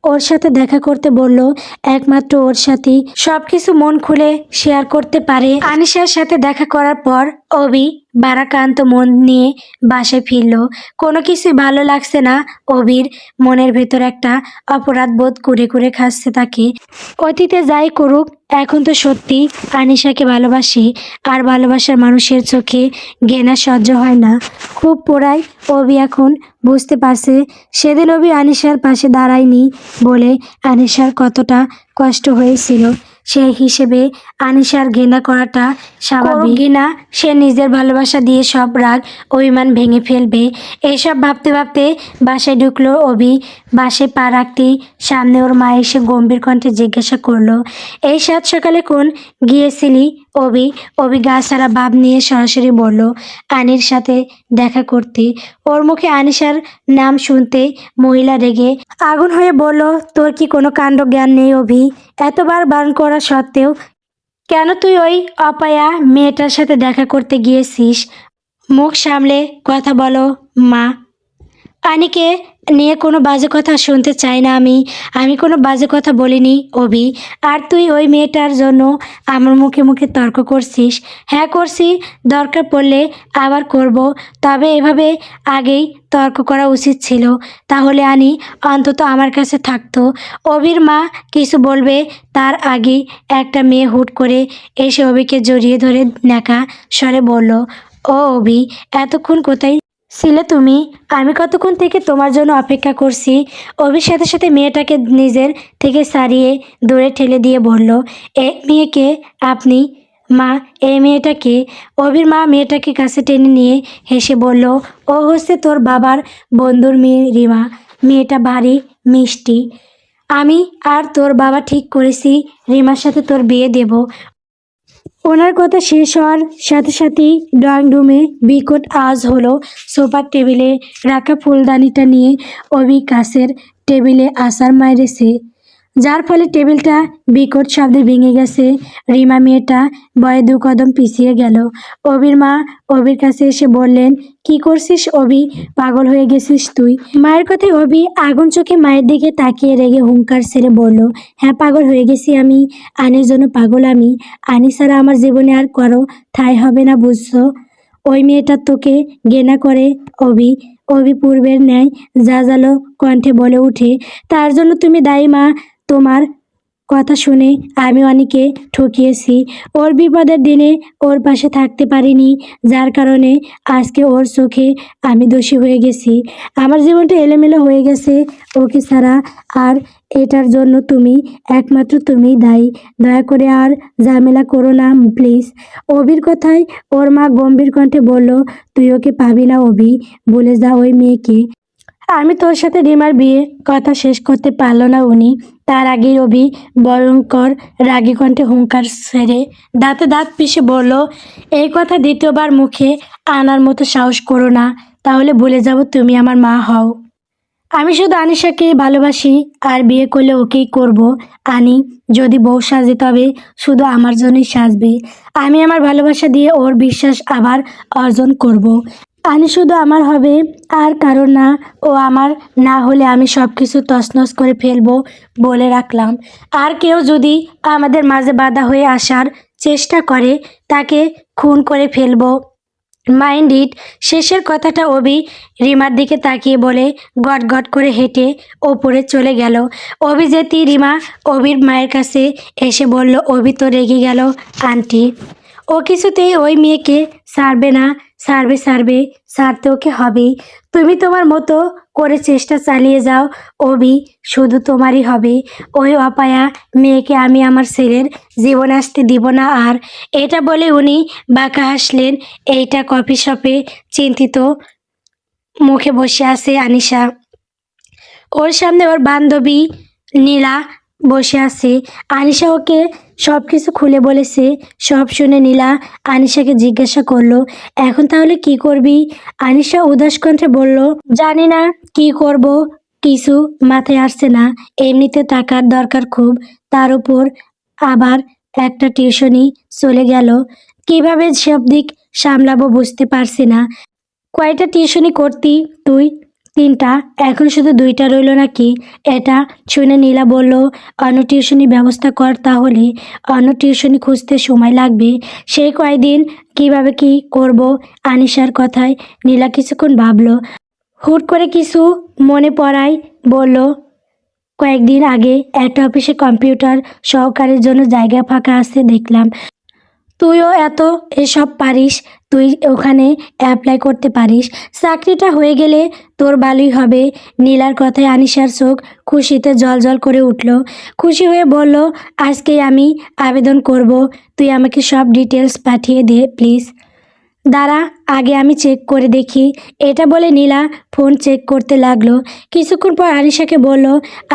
ওর সাথে দেখা করতে বলল। একমাত্র ওর সাথেই সবকিছু মন খুলে শেয়ার করতে পারে। আনিশার সাথে দেখা করার পর অভি ভারাক্রান্ত মন নিয়ে বাসায় ফিরল। কোনো কিছুই ভালো লাগছে না অভির। মনের ভেতর একটা অপরাধ বোধ করে করে খাচ্ছে তাকে। অতীতে যাই করুক, এখন তো সত্যি আনিশাকে ভালোবাসি। আর ভালোবাসার মানুষের চোখে ঘেনা সহ্য হয় না। খুব পোড়ায় অভি এখন বুঝতে পারছে। সেদিন অভি আনিশার পাশে দাঁড়ায়নি বলে আনিশার কতটা কষ্ট হয়েছিল। সেই হিসেবে আনিশার ঘৃণা করাটা স্বাভাবিক। ঘৃণা, সে নিজের ভালোবাসা দিয়ে সব রাগ অভিমান ভেঙে ফেলবে। এসব ভাবতে ভাবতে বাসায় ঢুকলো অভি। বাসায় পা রাখতেই সামনে ওর মা এসে গম্ভীর কণ্ঠে জিজ্ঞাসা করলো, এই সাত সকালে কোন গিয়েছিলি অভি? অভি গা ছাড়া ভাব নিয়ে সরাসরি বলল, আনির সাথে দেখা করতে। ওর মুখে আনিশার নাম শুনতে মহিলা রেগে আগুন হয়ে বলল, তোর কি কোনো কাণ্ড জ্ঞান নেই অভি? এতবার বারণ করা সত্ত্বেও কেন তুই ওই অপায়া মেয়েটার সাথে দেখা করতে গিয়েছিস? মুখ সামলে কথা বলো মা। আনিকে নিয়ে কোনো বাজে কথা শুনতে চাই না আমি। আমি কোনো বাজে কথা বলিনি অভি। আর তুই ওই মেয়েটার জন্য আমার মুখে মুখে তর্ক করছিস? হ্যাঁ করছি, দরকার পড়লে আবার করব। তবে এভাবে আগেই তর্ক করা উচিত ছিল, তাহলে আনি অন্তত আমার কাছে থাকতো। অভির মা কিছু বলবে তার আগেই একটা মেয়ে হুট করে এসে অভিকে জড়িয়ে ধরে নেকা স্বরে বলল, ও অভি, এতক্ষণ কোথায় ছিলে তুমি? আমি কতক্ষণ থেকে তোমার জন্য অপেক্ষা করছি। অভির সাথে সাথে মেয়েটাকে নিজের থেকে সারিয়ে দূরে ঠেলে দিয়ে বলল, এই মেয়েকে আপনি? মা, এই মেয়েটাকে? অভির মা মেয়েটাকে কাছে টেনে নিয়ে হেসে বলল, ও হচ্ছে তোর বাবার বন্ধুর মেয়ে রিমা। মেয়েটা ভারী মিষ্টি। আমি আর তোর বাবা ঠিক করেছি রিমার সাথে তোর বিয়ে দেব। ওনার কথা শেষ হওয়ার সাথে সাথেই ড্রয়িং রুমে বিকট আওয়াজ হলো। সোফার টেবিলে রাখা ফুলদানিটা নিয়ে অভি কাছের টেবিলে আছাড় মারেছে, যার ফলে টেবিলটা বিকট শব্দে ভেঙে গেছে। রিমা মেয়েটা ভয়ে দু কদম পিছিয়ে গেল। অভির মা অভির কাছে এসে বললেন, কি করছিস অভি? পাগল হয়ে গেছিস তুই? মায়ের কথায় অভি আগুন চোখে মায়ের দিকে তাকিয়ে রেগে হুঙ্কার ছেড়ে বলল, হ্যাঁ পাগল হয়ে গেছি আমি। আনির জন্য পাগল আমি। আনি ছাড়া আমার জীবনে আর কারো ঠাঁই হবে না, বুঝছো? ওই মেয়েটা তোকে ঘৃণা করে অভি। অভি পূর্বের ন্যায় জাজালো কণ্ঠে বলে উঠে, তার জন্য তুমি দায়ী মা। তোমার কথা শুনে আমি অনেকে ঠকিয়েছি। ওর বিপদের দিনে ওর পাশে থাকতে পারিনি, যার কারণে আজকে ওর চোখে আমি দোষী হয়ে গেছি। আমার জীবনটা এলোমেলো হয়ে গেছে ওকে ছাড়া, আর এটার জন্য একমাত্র তুমিই দায়ী। দয়া করে আর ঝামেলা করো না প্লিজ। অভির কথায় ওর মা গম্ভীর কণ্ঠে বলল, তুই ওকে পাবি না অভি, বলে যা ওই মেয়েকে। আমি তোর সাথে রিমার বিয়ে কথা শেষ করতে পারল না উনি, তার আগেই অভি ভয়ঙ্কর রাগী কণ্ঠে হুঙ্কার ছেড়ে দাঁতে দাঁত পিষে বলল, এই কথা দ্বিতীয়বার মুখে আনার মতো সাহস করো না, তাহলে ভুলে যাব তুমি আমার মা হও। আমি শুধু আনিশাকে ভালোবাসি, আর বিয়ে করলে ওকেই করব। আনি যদি বউ সাজে তবে শুধু আমার জন্যই সাজবে। আমি আমার ভালোবাসা দিয়ে ওর বিশ্বাস আবার অর্জন করব। আনি শুধু আমার হবে, আর কারণ না। ও আমার না হলে আমি সব কিছু তছনছ করে ফেলবো বলে রাখলাম। আর কেউ যদি আমাদের মাঝে বাধা হয়ে আসার চেষ্টা করে তাকে খুন করে ফেলবো। Mind it. শেষের কথাটা অভি রিমার দিকে তাকিয়ে বলে গট গট করে হেঁটে ওপরে চলে গেল। অভি যেতেই রিমা অভির মায়ের কাছে এসে বলল, অভি তো রেগে গেল আন্টি। ও কিছুতেই ওই মেয়েকে ছাড়বে না। ছাড়বে, ছাড়তে ওকে হবেই। তুমি তোমার মতো করে চেষ্টা চালিয়ে যাও অভি, শুধু তোমারই হবে। ওই অপায়া মেয়েকে আমি আমার ছেলের জীবন আসতে দিব না। আর এটা বলে উনি বাঁকা হাসলেন। এইটা কফি শপে চিন্তিত মুখে বসে আছে আনিশা। ওর সামনে ওর বান্ধবী নীলা বসে আছে। আনিশা ওকে সব কিছু খুলে বলেছে। সব শুনে নীলা আনিশাকে জিজ্ঞাসা করলো, এখন তাহলে কি করবি? আনিশা উদাস কণ্ঠে বলল, জানি না কি করব, কিছু মাথায় আসছে না। এমনিতে টাকার দরকার খুব, তার উপর আবার একটা টিউশনি চলে গেল। কিভাবে সব দিক সামলাবো বুঝতে পারছি না। কয়টা টিউশনি করতি তুই? 3টা, এখন শুধু 2টা রইল নাকি? এটা শুনে নীলা বলল, অন্য টিউশনি ব্যবস্থা কর তাহলে। অন্য টিউশনি খুঁজতে সময় লাগবে। সেই কয়দিন কিভাবে কি করব? আনিশার কথায় নীলা কিছুক্ষণ ভাবলো। হুট করে কিছু মনে পড়ায় বলল, কয়েকদিন আগে একটা অফিসে কম্পিউটার সহকারীর জন্য জায়গা ফাঁকা আছে দেখলাম। তুইও এসব পারিস, তুই ওখানে অ্যাপ্লাই করতে পারিস। চাকরিটা হয়ে গেলে তোর ভালোই হবে। নীলার কথায় আনিশার চোখ খুশিতে জলজল করে উঠল। খুশি হয়ে বলল, আজকেই আমি আবেদন করব। তুই আমাকে সব ডিটেলস পাঠিয়ে দে প্লিজ। দাঁড়া, আগে আমি চেক করে দেখি। এটা বলে নীলা ফোন চেক করতে লাগলো। কিছুক্ষণ পর আনিশাকে বলল,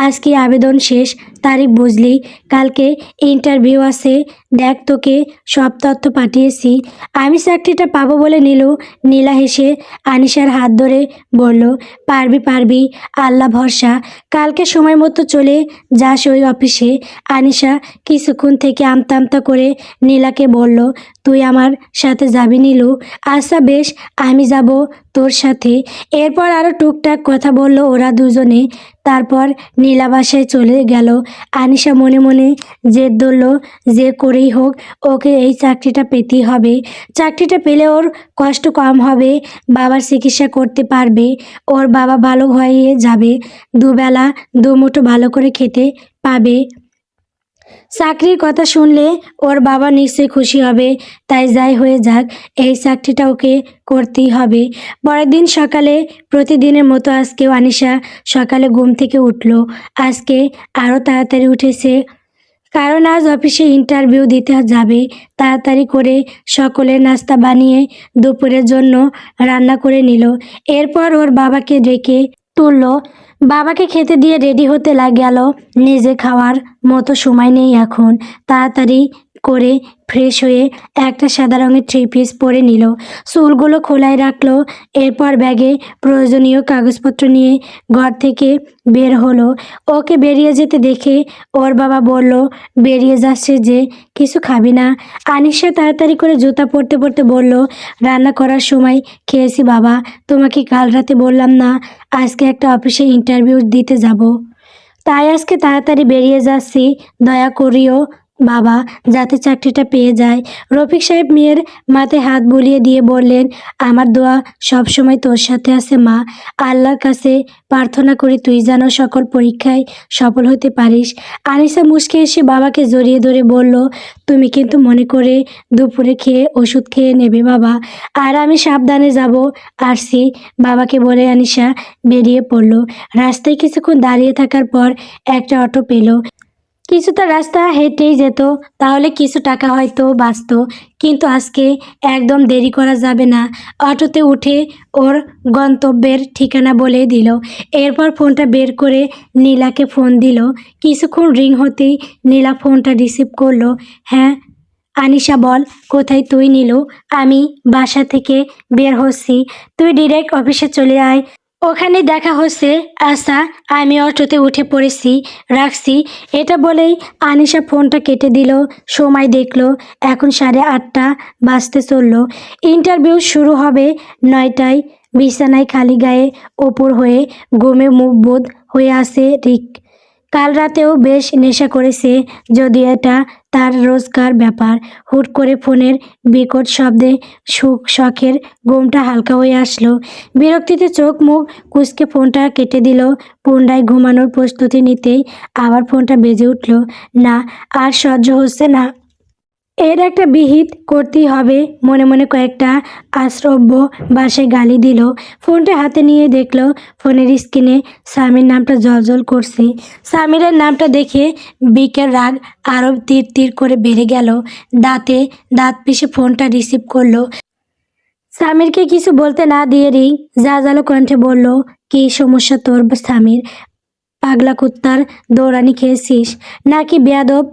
আজকে আবেদন শেষ তারিখ বুঝলি, কালকে ইন্টারভিউ আছে। দেখ তোকে সব তথ্য পাঠিয়েছি। আমি চাকরিটা পাবো বলে নীলা হেসে আনিশার হাত ধরে বলল, পারবি, আল্লাহ ভরসা। কালকে সময় মতো চলে যাস ওই অফিসে। আনিশা কিছুক্ষণ থেকে আমতা করে নীলাকে বলল, তুই আমার সাথে যাবি নীলু? আচ্ছা বেশ, আমি যাব তোর সাথে। এরপর আরও টুকটাক কথা বলল ওরা দুজনে। তারপর নীলা বাসায় চলে গেল। আনিশা মনে মনে জেদ ধরল, যে করেই হোক ওকে এই চাকরিটা পেতেই হবে। চাকরিটা পেলে ওর কষ্ট কম হবে, বাবার চিকিৎসা করতে পারবে, ওর বাবা ভালো হয়ে যাবে, দুবেলা দুমুঠো ভালো করে খেতে পাবে। চাকরির কথা শুনলে ওর বাবা নিশ্চয়ই খুশি হবে। তাই যাই হয়ে যাক, এই চাকরিটা ওকে করতেই হবে। পরের দিন সকালে প্রতিদিনের মতো আজকেও আনিশা সকালে ঘুম থেকে উঠল। আজকে আরও তাড়াতাড়ি উঠেছে, কারণ আজ অফিসে ইন্টারভিউ দিতে যাবে। তাড়াতাড়ি করে সকলের নাস্তা বানিয়ে দুপুরের জন্য রান্না করে নিল। এরপর ওর বাবাকে ডেকে তুলল। বাবাকে খেতে দিয়ে রেডি হতে গেল। নিজে খাওয়ার মতো সময় নেই এখন। তাড়াতাড়ি করে ফ্রেশ হয়ে একটা সাদা রঙের 3 পিস পরে নিল। চুলগুলো খোলায় রাখলো। এরপর ব্যাগে প্রয়োজনীয় কাগজপত্র নিয়ে ঘর থেকে বের হলো। ওকে বেরিয়ে যেতে দেখে ওর বাবা বলল, বেরিয়ে যাচ্ছে যে, কিছু খাবি না? আনিশা তাড়াতাড়ি করে জুতা পরতে বলল, রান্না করার সময় খেয়েছি বাবা। তোমাকে কাল রাতে বললাম না আজকে একটা অফিসে ইন্টারভিউ দিতে যাব, তাই আজকে তাড়াতাড়ি বেরিয়ে যাচ্ছি। দয়া করিও বাবা, যাতে চাকরিটা পেয়ে যায়। রফিক সাহেব মেয়ের মাথায় হাত বুলিয়ে দিয়ে বললেন, আমার দোয়া সবসময় তোর সাথে আছে মা। আল্লাহর কাছে প্রার্থনা করি তুই যেন সকল পরীক্ষায় সফল হতে পারিস। আনিসা মুচকে এসে বাবাকে জড়িয়ে ধরে বলল, তুমি কিন্তু মনে করে দুপুরে খেয়ে ওষুধ খেয়ে নেবে বাবা। আর আমি সাবধানে যাব আসছি বাবাকে বলে আনিসা বেরিয়ে পড়ল। রাস্তায় কিছুক্ষণ দাঁড়িয়ে থাকার পর একটা অটো পেল। কিছুটা রাস্তা হেঁটেই যেত, তাহলে কিছু টাকা হয়তো বাঁচত। কিন্তু আজকে একদম দেরি করা যাবে না। অটোতে উঠে ওর গন্তব্যের ঠিকানা বলে দিল। এরপর ফোনটা বের করে নীলাকে ফোন দিল। কিছুক্ষণ রিং হতেই নীলা ফোনটা রিসিভ করলো। হ্যাঁ আনিশা বল, কোথায় তুই? নীলু, আমি বাসা থেকে বের হচ্ছি, তুই ডিরেক্ট অফিসে চলে আয়, ওখানে দেখা হচ্ছে। আচ্ছা, আমি অটোতে উঠে পড়েছি, রাখছি। এটা বলেই আনিশা ফোনটা কেটে দিল। সময় দেখলো এখন 8:30 বাজতে চললো। ইন্টারভিউ শুরু হবে 9টায়। বিছানায় খালি গায়ে ওপর হয়ে ঘুমে মুখ বোধ হয়ে আছে রিক। কাল রাতেও বেশ নেশা করেছে, যদিও এটা তার রোজকার ব্যাপার। হুট করে ফোনের বিকট শব্দে শখের ঘুমটা হালকা হয়ে আসলো। বিরক্তিতে চোখ মুখ কুঁচকে ফোনটা কেটে দিল। পুনরায় ঘুমানোর প্রস্তুতি নিতেই আবার ফোনটা বেজে উঠল। না, আর সহ্য হচ্ছে না, এর একটা বিহিত করতেই হবে। মনে মনে কয়েকটা অশ্রাব্য ভাষায় গালি দিল। ফোনটা হাতে নিয়ে দেখলো ফোনের স্ক্রিনে সামির নামটা জ্বলজ্বল করছে। সামিরের নামটা দেখে বিকের রাগ আরও তীর তীর করে বেড়ে গেল। দাঁতে দাঁত পিষে ফোনটা রিসিভ করলো। সামিরকে কিছু বলতে না দিয়ে রিং জাজালো কণ্ঠে বলল, কি সমস্যা তোর সামির? পাগলা কুত্তার দৌড়ানি খেয়েছিস নাকি বেয়াদব?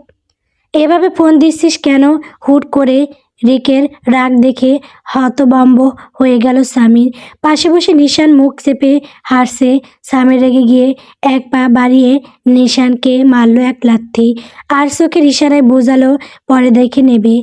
এভাবে ফোন দিচ্ছিস কেন হুট করে? রিকের রাগ দেখে হতভম্ব হয়ে গেল সামির। পাশে বসে নিশান মুখ চেপে হাসছে। সামির রেগে গিয়ে এক পা বাড়িয়ে নিশানকে মারল এক লাথি, আর চোখের ইশারায় বোঝালো পরে দেখে নেবে।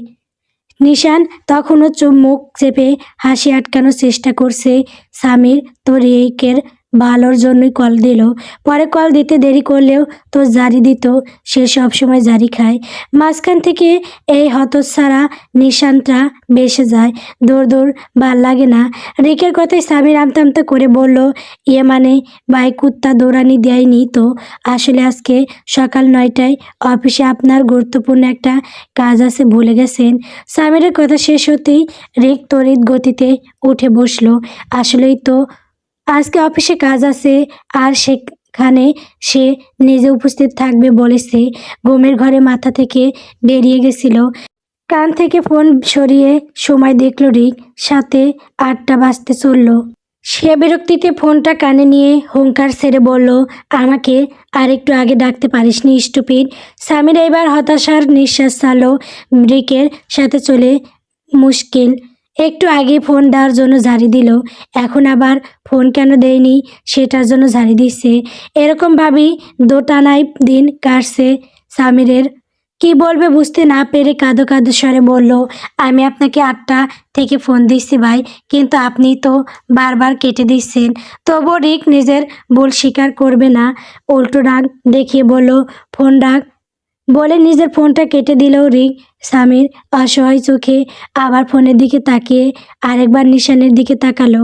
নিশান তখনও মুখ চেপে হাসি আটকানোর চেষ্টা করছে। সামির তো রিকের ভালোর জন্যই কল দিল, পরে কল দিতে দেরি করলেও তো জারি দিত। সে সবসময় জারি খায়। মাঝখান থেকে এই হতচ্ছাড়া নিশানটা বেসে যায়। দৌড় দৌড় ভাল লাগে না। রিকের কথায় সামির আমতা আমতা করে বলল, ইয়ে মানে ভাই, কুত্তা দৌড়ানি দেয়নি তো। আসলে আজকে সকাল 9টায় অফিসে আপনার গুরুত্বপূর্ণ একটা কাজ আছে, ভুলে গেছেন? সামিরের কথা শেষ হতেই রিক তড়িৎ গতিতে উঠে বসলো। আসলেই তো আজকে অফিসে কাজ আছে, আর সেখানে সে নিজে উপস্থিত থাকবে বলেছে। ঘুমের ঘরে মাথা থেকে বেরিয়ে গেছিল। কান থেকে ফোন সরিয়ে সময় দেখল রিক, 8:30 বাজতে চলল। সে বিরক্তিতে ফোনটা কানে নিয়ে হুঙ্কার ছেড়ে বলল, আমাকে আর একটু আগে ডাকতে পারিসনি স্টুপিড? সামির এবার হতাশার নিঃশ্বাস ছাড়ল। রিকের সাথে চলে মুশকিল। একটু আগে ফোন দেওয়ার জন্য ঝাড়ি দিল, এখন আবার ফোন কেন দেয়নি সেটার জন্য ঝাড়ি দিচ্ছে। এরকমভাবেই দোটানায় দিন কাটছে সামিরের। কি বলবে বুঝতে না পেরে কাঁদো কাঁদো স্বরে বলল, আমি আপনাকে 8টা থেকে ফোন দিচ্ছি ভাই, কিন্তু আপনি তো বারবার কেটে দিচ্ছেন। তবুও রিক নিজের ভুল স্বীকার করবে না, উল্টো রাগ দেখিয়ে বলল, ফোন রাখ বলে নিজের ফোনটা কেটে দিল রিক। সামির অসহায় চোখে আবার ফোনের দিকে তাকিয়ে আরেকবার নিশানের দিকে তাকালো।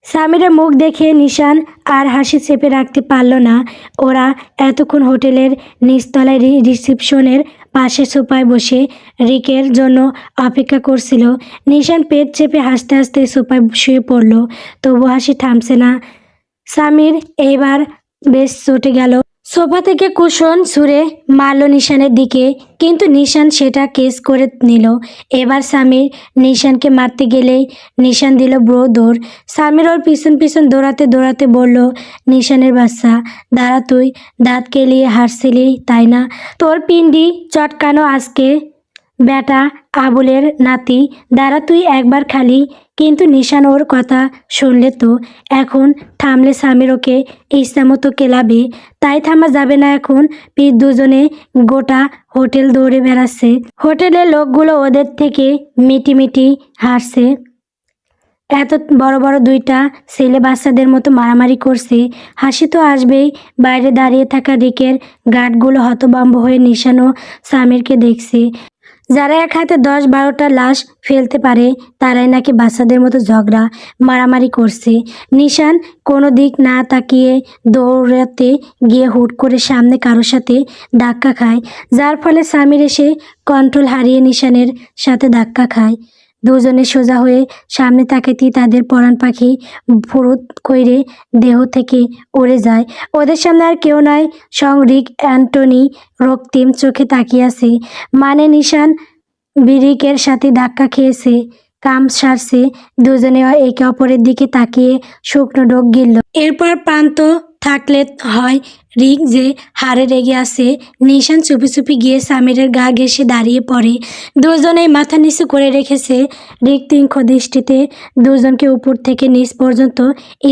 সামিরের মুখ দেখে নিশান আর হাসি চেপে রাখতে পারল না। ওরা এতক্ষণ হোটেলের নিচতলায় রিসেপশনের পাশে সোফায় বসে রিকের জন্য অপেক্ষা করছিল। নিশান পেট চেপে হাসতে হাসতে সোফায় শুয়ে পড়ল, তবু হাসি থামছে না। সামির এইবার বেশ চটে গেল। সোফা থেকে কুশন ছুঁড়ে মারল নিশানের দিকে, কিন্তু নিশান সেটা কেস করে নিল। এবার সামির নিশানকে মারতে গেলেই নিশান দিল ব্রো দৌড়। সামির ওর পিছন পিছন দৌড়াতে দৌড়াতে বলল, নিশানের বাচ্চা, দাঁড়া, তুই দাঁত কেলিয়ে হাসছিলি তাই না? তোর পিন্ডি চটকানো আজকে, বেটা আবুলের নাতি, দাঁড়া তুই একবার খালি। কিন্তু নিশান ওর কথা শুনলে তো। এখন থামলে সামির ওকে ইচ্ছামতো কেলাবে, তাই থামা যাবে না এখন। পিঠ দুজনে গোটা হোটেল দৌড়ে বেড়াচ্ছে। হোটেলের লোকগুলো ওদের থেকে মিটিমিটি হাসছে। এত বড় বড় দুইটা ছেলে বাচ্চাদের মতো মারামারি করছে। হাসি তো আসবেই। বাইরে দাঁড়িয়ে থাকা রিকের গার্ডগুলো হতভম্ব হয়ে নিশান ও সামিরকে দেখছে। যারা এক হাতে 10-12টা লাশ ফেলতে পারে তারাই নাকি বাচ্চাদের মতো ঝগড়া মারামারি করছে। নিশান কোনো দিক না তাকিয়ে দৌড়াতে গিয়ে হুট করে সামনে কারোর সাথে ধাক্কা খায়, যার ফলে সামির এসে কন্ট্রোল হারিয়ে নিশানের সাথে ধাক্কা খায়। দুজনে সোজা হয়ে সামনে তাকাতেই তাদের পরাণ পাখি ফুরুত কইরে দেহ থেকে উড়ে যায়। ওদের সামনে আর কেউ নয়, স্বয়ং রিক অ্যান্টনি রক্তিম চোখে তাকিয়ে আছে। মানে নিশান বিরিকের সাথে ধাক্কা খেয়েছে, কাম সারছে। দুজনে একে অপরের দিকে তাকিয়ে শুকনো ঢোক গিলল। এরপর প্রান্ত থাকলে হয় রিক যে হারে রেগে আছে। নিশান চুপি চুপি গিয়ে সামিরের গা ঘেঁষে দাঁড়িয়ে পড়ে। দুজনেই মাথা নিচু করে রেখেছে। রিক তীক্ষ্ণ দৃষ্টিতে দুজনকে উপর থেকে নিচ পর্যন্ত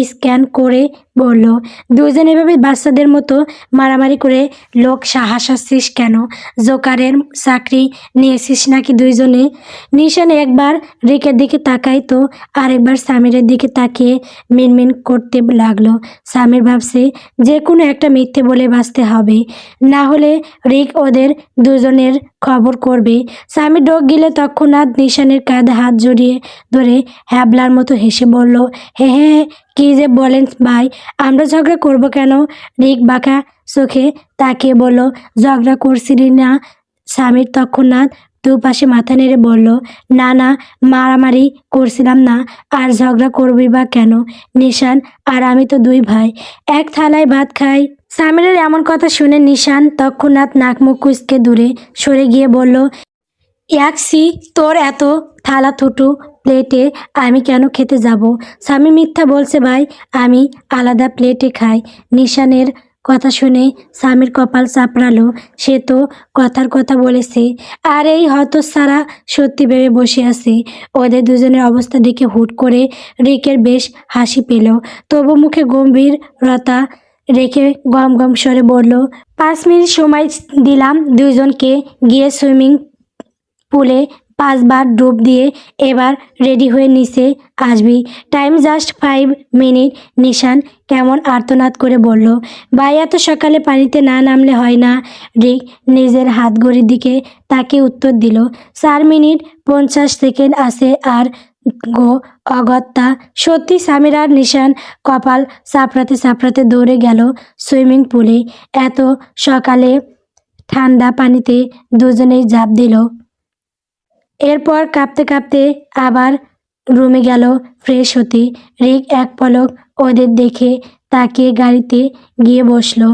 স্ক্যান করে বলল, দুজন এভাবে বাচ্চাদের মতো মারামারি করে লোক হাসাচ্ছিস কেন? জোকারের চাকরি নিয়েছিস নাকি দুইজনে? নিশান একবার রিকের দিকে তাকাই তো আরেকবার সামিরের দিকে তাকিয়ে মিনমিন করতে লাগলো। সামির ভাবছে যে কোনো একটা মিথ্যে বলে বাঁচতে হবে, না হলে রিক ওদের দুজনের খবর করবে। সামির ঢোক গিলে তৎক্ষণাৎ নিশানের কাঁধে হাত জড়িয়ে ধরে হ্যাবলার মতো হেসে বলল, হে হে হে, কী যে বলেন ভাই, আমরা ঝগড়া করব কেন? রিক বাঁকা চোখে তাকিয়ে বলল, ঝগড়া করছিলি না? সামির তৎক্ষণাৎ দুপাশে মাথা নেড়ে বলল, না না, মারামারি করছিলাম না। আর ঝগড়া করবি বা কেন? নিশান আর আমি তো দুই ভাই, এক থালায় ভাত খাই। সামিরের এমন কথা শুনে নিশান তৎক্ষণাৎ নাক মুখ কুঁচকে দূরে সরে গিয়ে বলল, ইয়াকসি, তোর এত থালা থুটু প্লেটে আমি কেন খেতে যাব? স্বামী মিথ্যা বলছে ভাই, আমি আলাদা প্লেটে খাই। নিশানের কথা শুনে স্বামীর কপাল চাপড়ালো। সে তো কথার কথা বলেছে, আর এই হতচ্ছাড়া সত্যি ভেবে বসে আছে। ওদের দুজনের অবস্থা দেখে হুট করে রিকের বেশ হাসি পেল, তবু মুখে গম্ভীরতা রেখে গম গম স্বরে বলল, 5 মিনিট সময় দিলাম দুইজনকে, গিয়ে সুইমিং পুলে 5 বার ডুব দিয়ে এবার রেডি হয়ে নিচে আসবি। Time just 5 minute. নিশান কেমন আর্তনাদ করে বলল, ভাই এত সকালে পানিতে না নামলে হয় না? রিক নিজের হাতঘড়ির দিকে তাকে উত্তর দিল, 4 মিনিট 50 সেকেন্ড আছে আর গো। অগত্যা সত্যি সামির আর নিশান কপাল চাপড়াতে চাপড়াতে দৌড়ে গেল সুইমিং পুলে। এত সকালে ঠান্ডা পানিতে দুজনেই ঝাঁপ দিল। এরপর কাঁপতে কাঁপতে আবার রুমে গেল ফ্রেশ হতে। রিক এক পলক ওদের দেখে তাকিয়ে গাড়িতে গিয়ে বসলো।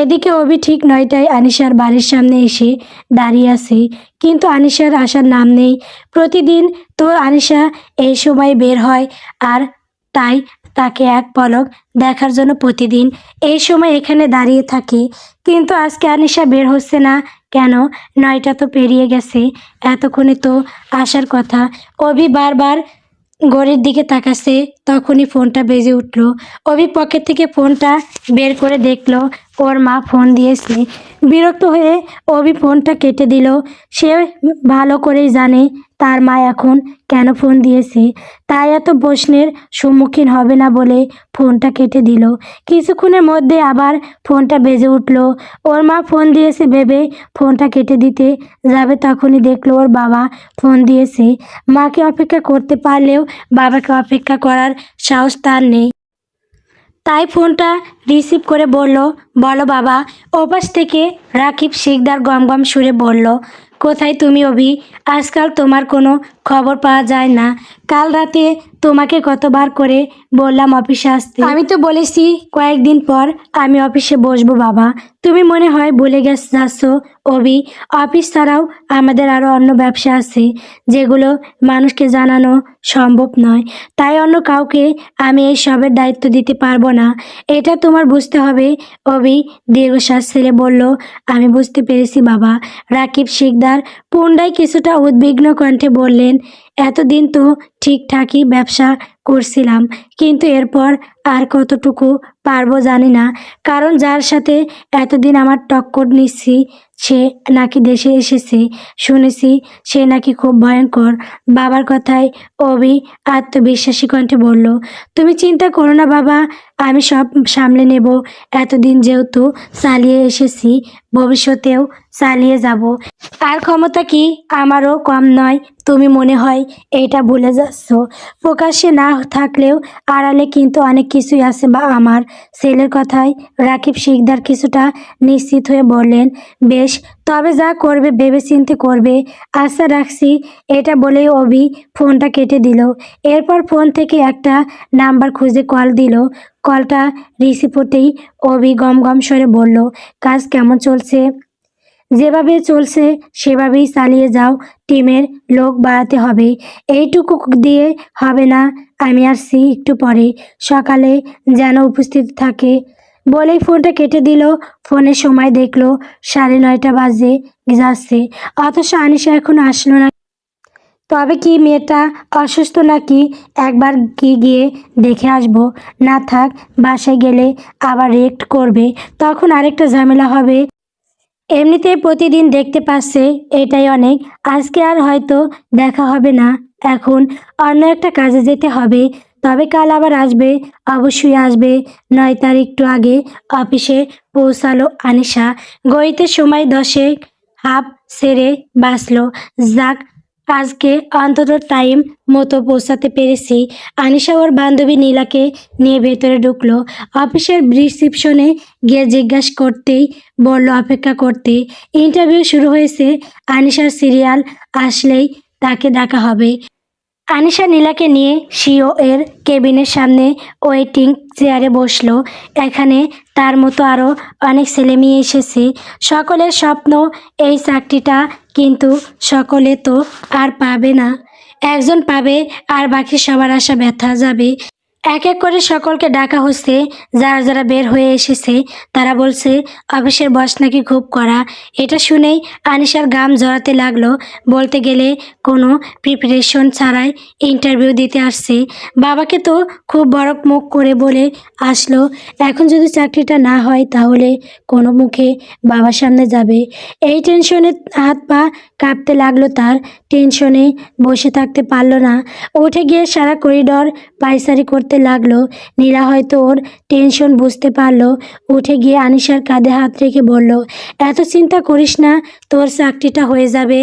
এদিকে অভি ঠিক 9টায় আনিশার বাড়ির সামনে এসে দাঁড়িয়ে আছে, কিন্তু আনিশার আসার নাম নেই। প্রতিদিন তো আনিশা এই সময় বের হয়, আর তাই তাকে এক পলক দেখার জন্য প্রতিদিন এই সময় এখানে দাঁড়িয়ে থাকে। কিন্তু আজকে আনিশা বের হচ্ছে না কেন? 9টা তো পেরিয়ে গেছে, এতক্ষণে তো আসার কথা। অভি বারবার ঘড়ির দিকে তাকাচ্ছে, তখনই ফোনটা বেজে উঠল। অভি পকেট থেকে ফোনটা বের করে দেখলো ওর মা ফোন দিয়েছে। বিরক্ত হয়ে অভি ফোনটা কেটে দিল। সে ভালো করেই জানে তার মা এখন কেন ফোন দিয়েছে, তাই এত প্রশ্নের সম্মুখীন হবে না বলে ফোনটা কেটে দিল। কিছুক্ষণের মধ্যে আবার ফোনটা বেজে উঠল। ওর মা ফোন দিয়েছে ভেবে ফোনটা কেটে দিতে যাবে, তখনই দেখলো ওর বাবা ফোন দিয়েছে। মাকে অপেক্ষা করতে পারলেও বাবাকে অপেক্ষা করার সাহস তার নেই, তাই ফোনটা রিসিভ করে বলল, বলো বাবা। ওপাশ থেকে রাকিব শিকদার গম গম সুরে বলল, কোথায় তুমি অভি? আজকাল তোমার কোনো খবর পাওয়া যায় না। কাল রাতে তোমাকে কতবার করে বললাম অফিসে আসতে, আমি তো বলেছি কয়েকদিন পর আমি অফিসে বসবো বাবা, তুমি মনে হয় ভুলে যাচ্ছ অভি। অফিস ছাড়াও আমাদের আরও অন্য ব্যবসা আছে যেগুলো মানুষকে জানানো সম্ভব নয়, তাই অন্য কাউকে আমি এই সবের দায়িত্ব দিতে পারবো না, এটা তোমার বুঝতে হবে। অভি দীর্ঘশ্বাস ছেড়ে বলল, আমি বুঝতে পেরেছি বাবা। রাকিব শিকদার পুনরায় কিছুটা উদ্বিগ্ন কণ্ঠে বললেন, এতদিন তো ঠিকঠাকই ব্যবসা করছিলাম, কিন্তু এরপর আর কতটুকু পারবো জানি না, কারণ যার সাথে এতদিন আমার টক্কর নিচ্ছি সে নাকি দেশে এসেছে, শুনেছি সে নাকি খুব ভয়ঙ্কর। বাবার কথায় অভি আত্মবিশ্বাসী কণ্ঠে বলল, তুমি চিন্তা করো না বাবা, আমি সব সামলে নেব। এতদিন যেহেতু চালিয়ে এসেছি, ভবিষ্যতেও চালিয়ে যাব। আর ক্ষমতা কি আমারও কম নয়। তুমি মনে হয় এটা ভুলে যাচ্ছ। প্রকাশ্যে না থাকলেও আড়ালে কিন্তু অনেক কিছুই আছে বা আমার। ছেলের কথায় রাকিব শিকদার কিছুটা নিশ্চিত হয়ে বললেন, বেশ, তবে যা করবে ভেবেচিন্তে করবে। আশা রাখছি। এটা বলেই অভি ফোনটা কেটে দিল। এরপর ফোন থেকে একটা নাম্বার খুঁজে কল দিল। কলটা রিসিভ হতেই অভি গম গম স্বরে বলল, কাজ কেমন চলছে? যেভাবে চলছে সেভাবেই চালিয়ে যাও, টিমের লোক বাড়াতে হবে। এইটুকু দিয়ে হবে না, আমি আসছি একটু পরে, সকালে যেন উপস্থিত থাকে। বলেই ফোনটা কেটে দিল। ফোনের সময় দেখলো 9:30 বাজে যাচ্ছে, অথচ আনিশা এখনো আসলো না। তবে কি মেয়েটা অসুস্থ নাকি? একবার কি গিয়ে দেখে আসবো। না থাক, বাসায় গেলে আবার রেক্ট করবে, তখন আরেকটা ঝামেলা হবে। এমনিতে প্রতিদিন দেখতে পাচ্ছে, এটাই অনেক। আজকে আর হয়তো দেখা হবে না, এখন অন্য একটা কাজে যেতে হবে। তবে কাল আবার আসবে, অবশ্যই আসবে। 9 তারিখ একটু আগে অফিসে পৌঁছালো আনিশা। ঘড়িতে সময় 10 হাফ সেরে বাঁচলো। যাক, আজকে অন্তত টাইম মতো পৌঁছাতে পেরেছি। আনিশা ওর বান্ধবী নীলাকে নিয়ে ভেতরে ঢুকলো। অফিসের রিসিপশনে গিয়ে জিজ্ঞাসা করতেই বলল অপেক্ষা করতে। ইন্টারভিউ শুরু হয়েছে, আনিশার সিরিয়াল আসলেই তাকে ডাকা হবে। আনিশা নীলাকে নিয়ে সিও এর কেবিনের সামনে ওয়েটিং চেয়ারে বসলো। এখানে তার মতো আরও অনেক ছেলেমেয়ে এসেছে, সকলের স্বপ্ন এই চাকরিটা, কিন্তু সকলে তো আর পাবে না। একজন পাবে আর বাকি সবার আশা ব্যথা যাবে। এক এক করে সকলকে ডাকা হচ্ছে। যারা যারা বের হয়ে এসেছে তারা বলছে অফিসের বস নাকি খুব কড়া। এটা শুনেই আনিশার গাম জড়াতে লাগলো। বলতে গেলে কোনো প্রিপারেশন ছাড়াই ইন্টারভিউ দিতে আসছে। বাবাকে তো খুব বড় মুখ করে বলে আসলো, এখন যদি চাকরিটা না হয় তাহলে কোনো মুখে বাবার সামনে যাবে। এই টেনশনে হাত পা কাঁপতে লাগলো তার। টেনশনে বসে থাকতে পারলো না, উঠে গিয়ে সারা করিডর পায়চারি করতে লাগলো। নীলা হয়তো ওর টেনশন বুঝতে পারলো, উঠে গিয়ে আনিশার কাঁধে হাত রেখে বলল, এত চিন্তা করিস না, তোর চাকরিটা হয়ে যাবে।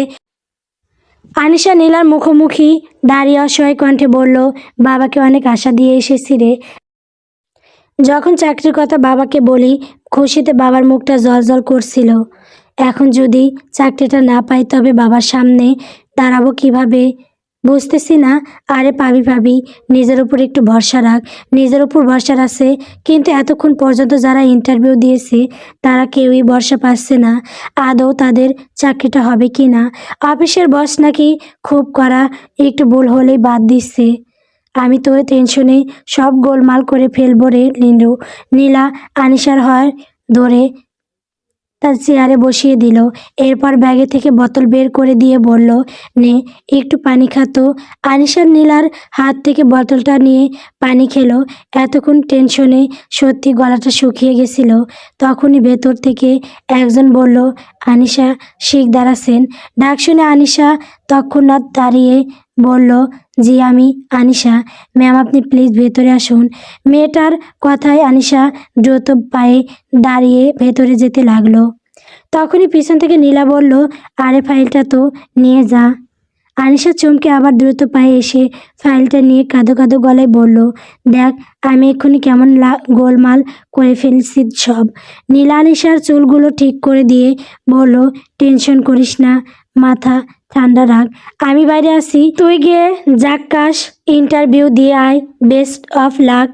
আনিশা নীলার মুখোমুখি দাঁড়িয়ে অসহায় কণ্ঠে বলল, বাবাকে অনেক আশা দিয়ে এসেছি রে। যখন চাকরির কথা বাবাকে বলি, খুশিতে বাবার মুখটা জ্বলজ্বল করছিল। এখন যদি চাকরিটা না পাই তবে বাবার সামনে দাঁড়াবো কিভাবে? বুঝতেছি না। আরে পাবি পাবি, নিজের উপর একটু ভরসা রাখ। নিজের উপর ভরসা আছে, কিন্তু এতক্ষণ পর্যন্ত যারা ইন্টারভিউ দিয়েছে তারা কেউই ভরসা পাচ্ছে না আদৌ তাদের চাকরিটা হবে কি না। অফিসের বস নাকি খুব কড়া, একটু ভুল হলেই বাদ দিচ্ছে। আমি তো টেনশনে সব গোলমাল করে ফেলবো রে লিন্ডু। নীলা আনিশার হয় ধরে তার চেয়ারে বসিয়ে দিল। এরপর ব্যাগে থেকে বোতল বের করে দিয়ে বলল, নে একটু পানি খাতো। আনিশার নীলার হাত থেকে বোতলটা নিয়ে পানি খেলো। এতক্ষণ টেনশনে সত্যি গলাটা শুকিয়ে গেছিল। তখনই ভেতর থেকে একজন বলল, আনিশা শিকদার আছেন? ডাক শুনে আনিশা তৎক্ষণাৎ দাঁড়িয়ে বলল, জি আমি আনিশা। ম্যাম আপনি প্লিজ ভেতরে আসুন। মেয়েটার কথায় আনিশা দ্রুত পায়ে দাঁড়িয়ে ভেতরে যেতে লাগলো। তখনই পিছন থেকে নীলা বলল, আরে ফাইলটা তো নিয়ে যা। আনিশা চমকে আবার দ্রুত পায়ে এসে ফাইলটা নিয়ে কাঁদো কাঁদো গলায় বলল, দেখ আমি এক্ষুনি কেমন গোলমাল করে ফেলছি সব। নীলা আনিশার চুলগুলো ঠিক করে দিয়ে বলল, টেনশন করিস না, মাথা ঠান্ডা রাখ, আমি বাইরে আছি, তুই গিয়ে যাক্কাস ইন্টারভিউ দিয়ে আয়, বেস্ট অফ লাক।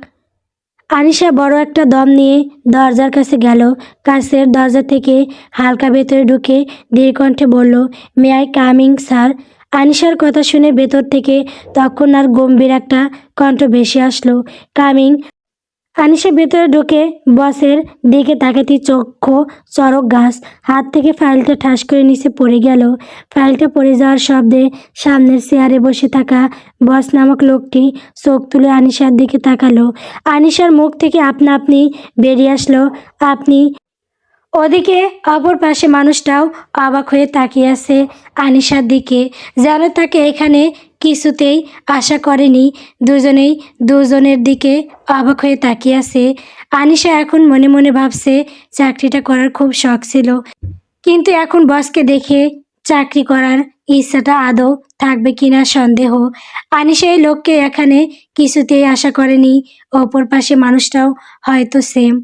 আনিশা বড় একটা দম নিয়ে দরজার কাছে গেল। কাছের দরজা থেকে হালকা ভেতরে ঢুকে ধীরকণ্ঠে বলল, মে আই কামিং স্যার? আনিশার কথা শুনে ভেতর থেকে তৎক্ষণাৎ গম্ভীর একটা কণ্ঠ ভেসে আসলো, কামিং। আনিশা ভেতরে ঢুকে বসের দিকে তাকাতেই চক্ষু চড়ক গাছ। হাত থেকে ফাইলটা ঠাস করে নিচে পড়ে গেল। ফাইলটা পড়ে যাওয়ার শব্দে সামনের চেয়ারে বসে থাকা বস নামক লোকটি চোখ তুলে আনিশার দিকে তাকালো। আনিশার মুখ থেকে আপনা আপনি বেরিয়ে আসলো, আপনি? ওদিকে অপর পাশে মানুষটাও অবাক হয়ে তাকিয়ে আছে আনিশার দিকে, যেন তাকে এখানে কিছুতেই আশা করেনি। দুজনেই দুজনের দিকে অবাক হয়ে তাকিয়ে আছে। আনিশা এখন মনে মনে ভাবছে চাকরিটা করার খুব শখ ছিল, কিন্তু এখন বসকে দেখে চাকরি করার ইচ্ছাটা আদৌ থাকবে কিনা সন্দেহ। আনিশা এই লোককে এখানে কিছুতেই আশা করেনি, অপর পাশে মানুষটাও হয়তো সেম।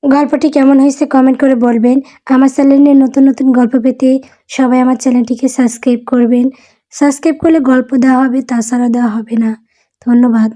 গল্পটি কেমন হয়েছে কমেন্ট করে বলবেন। আমার চ্যানেলে নতুন নতুন গল্প পেতে সবাই আমার চ্যানেলটিকে সাবস্ক্রাইব করবেন। সাবস্ক্রাইব করলে গল্প দেওয়া হবে, তাছাড়া দেওয়া হবে না। ধন্যবাদ।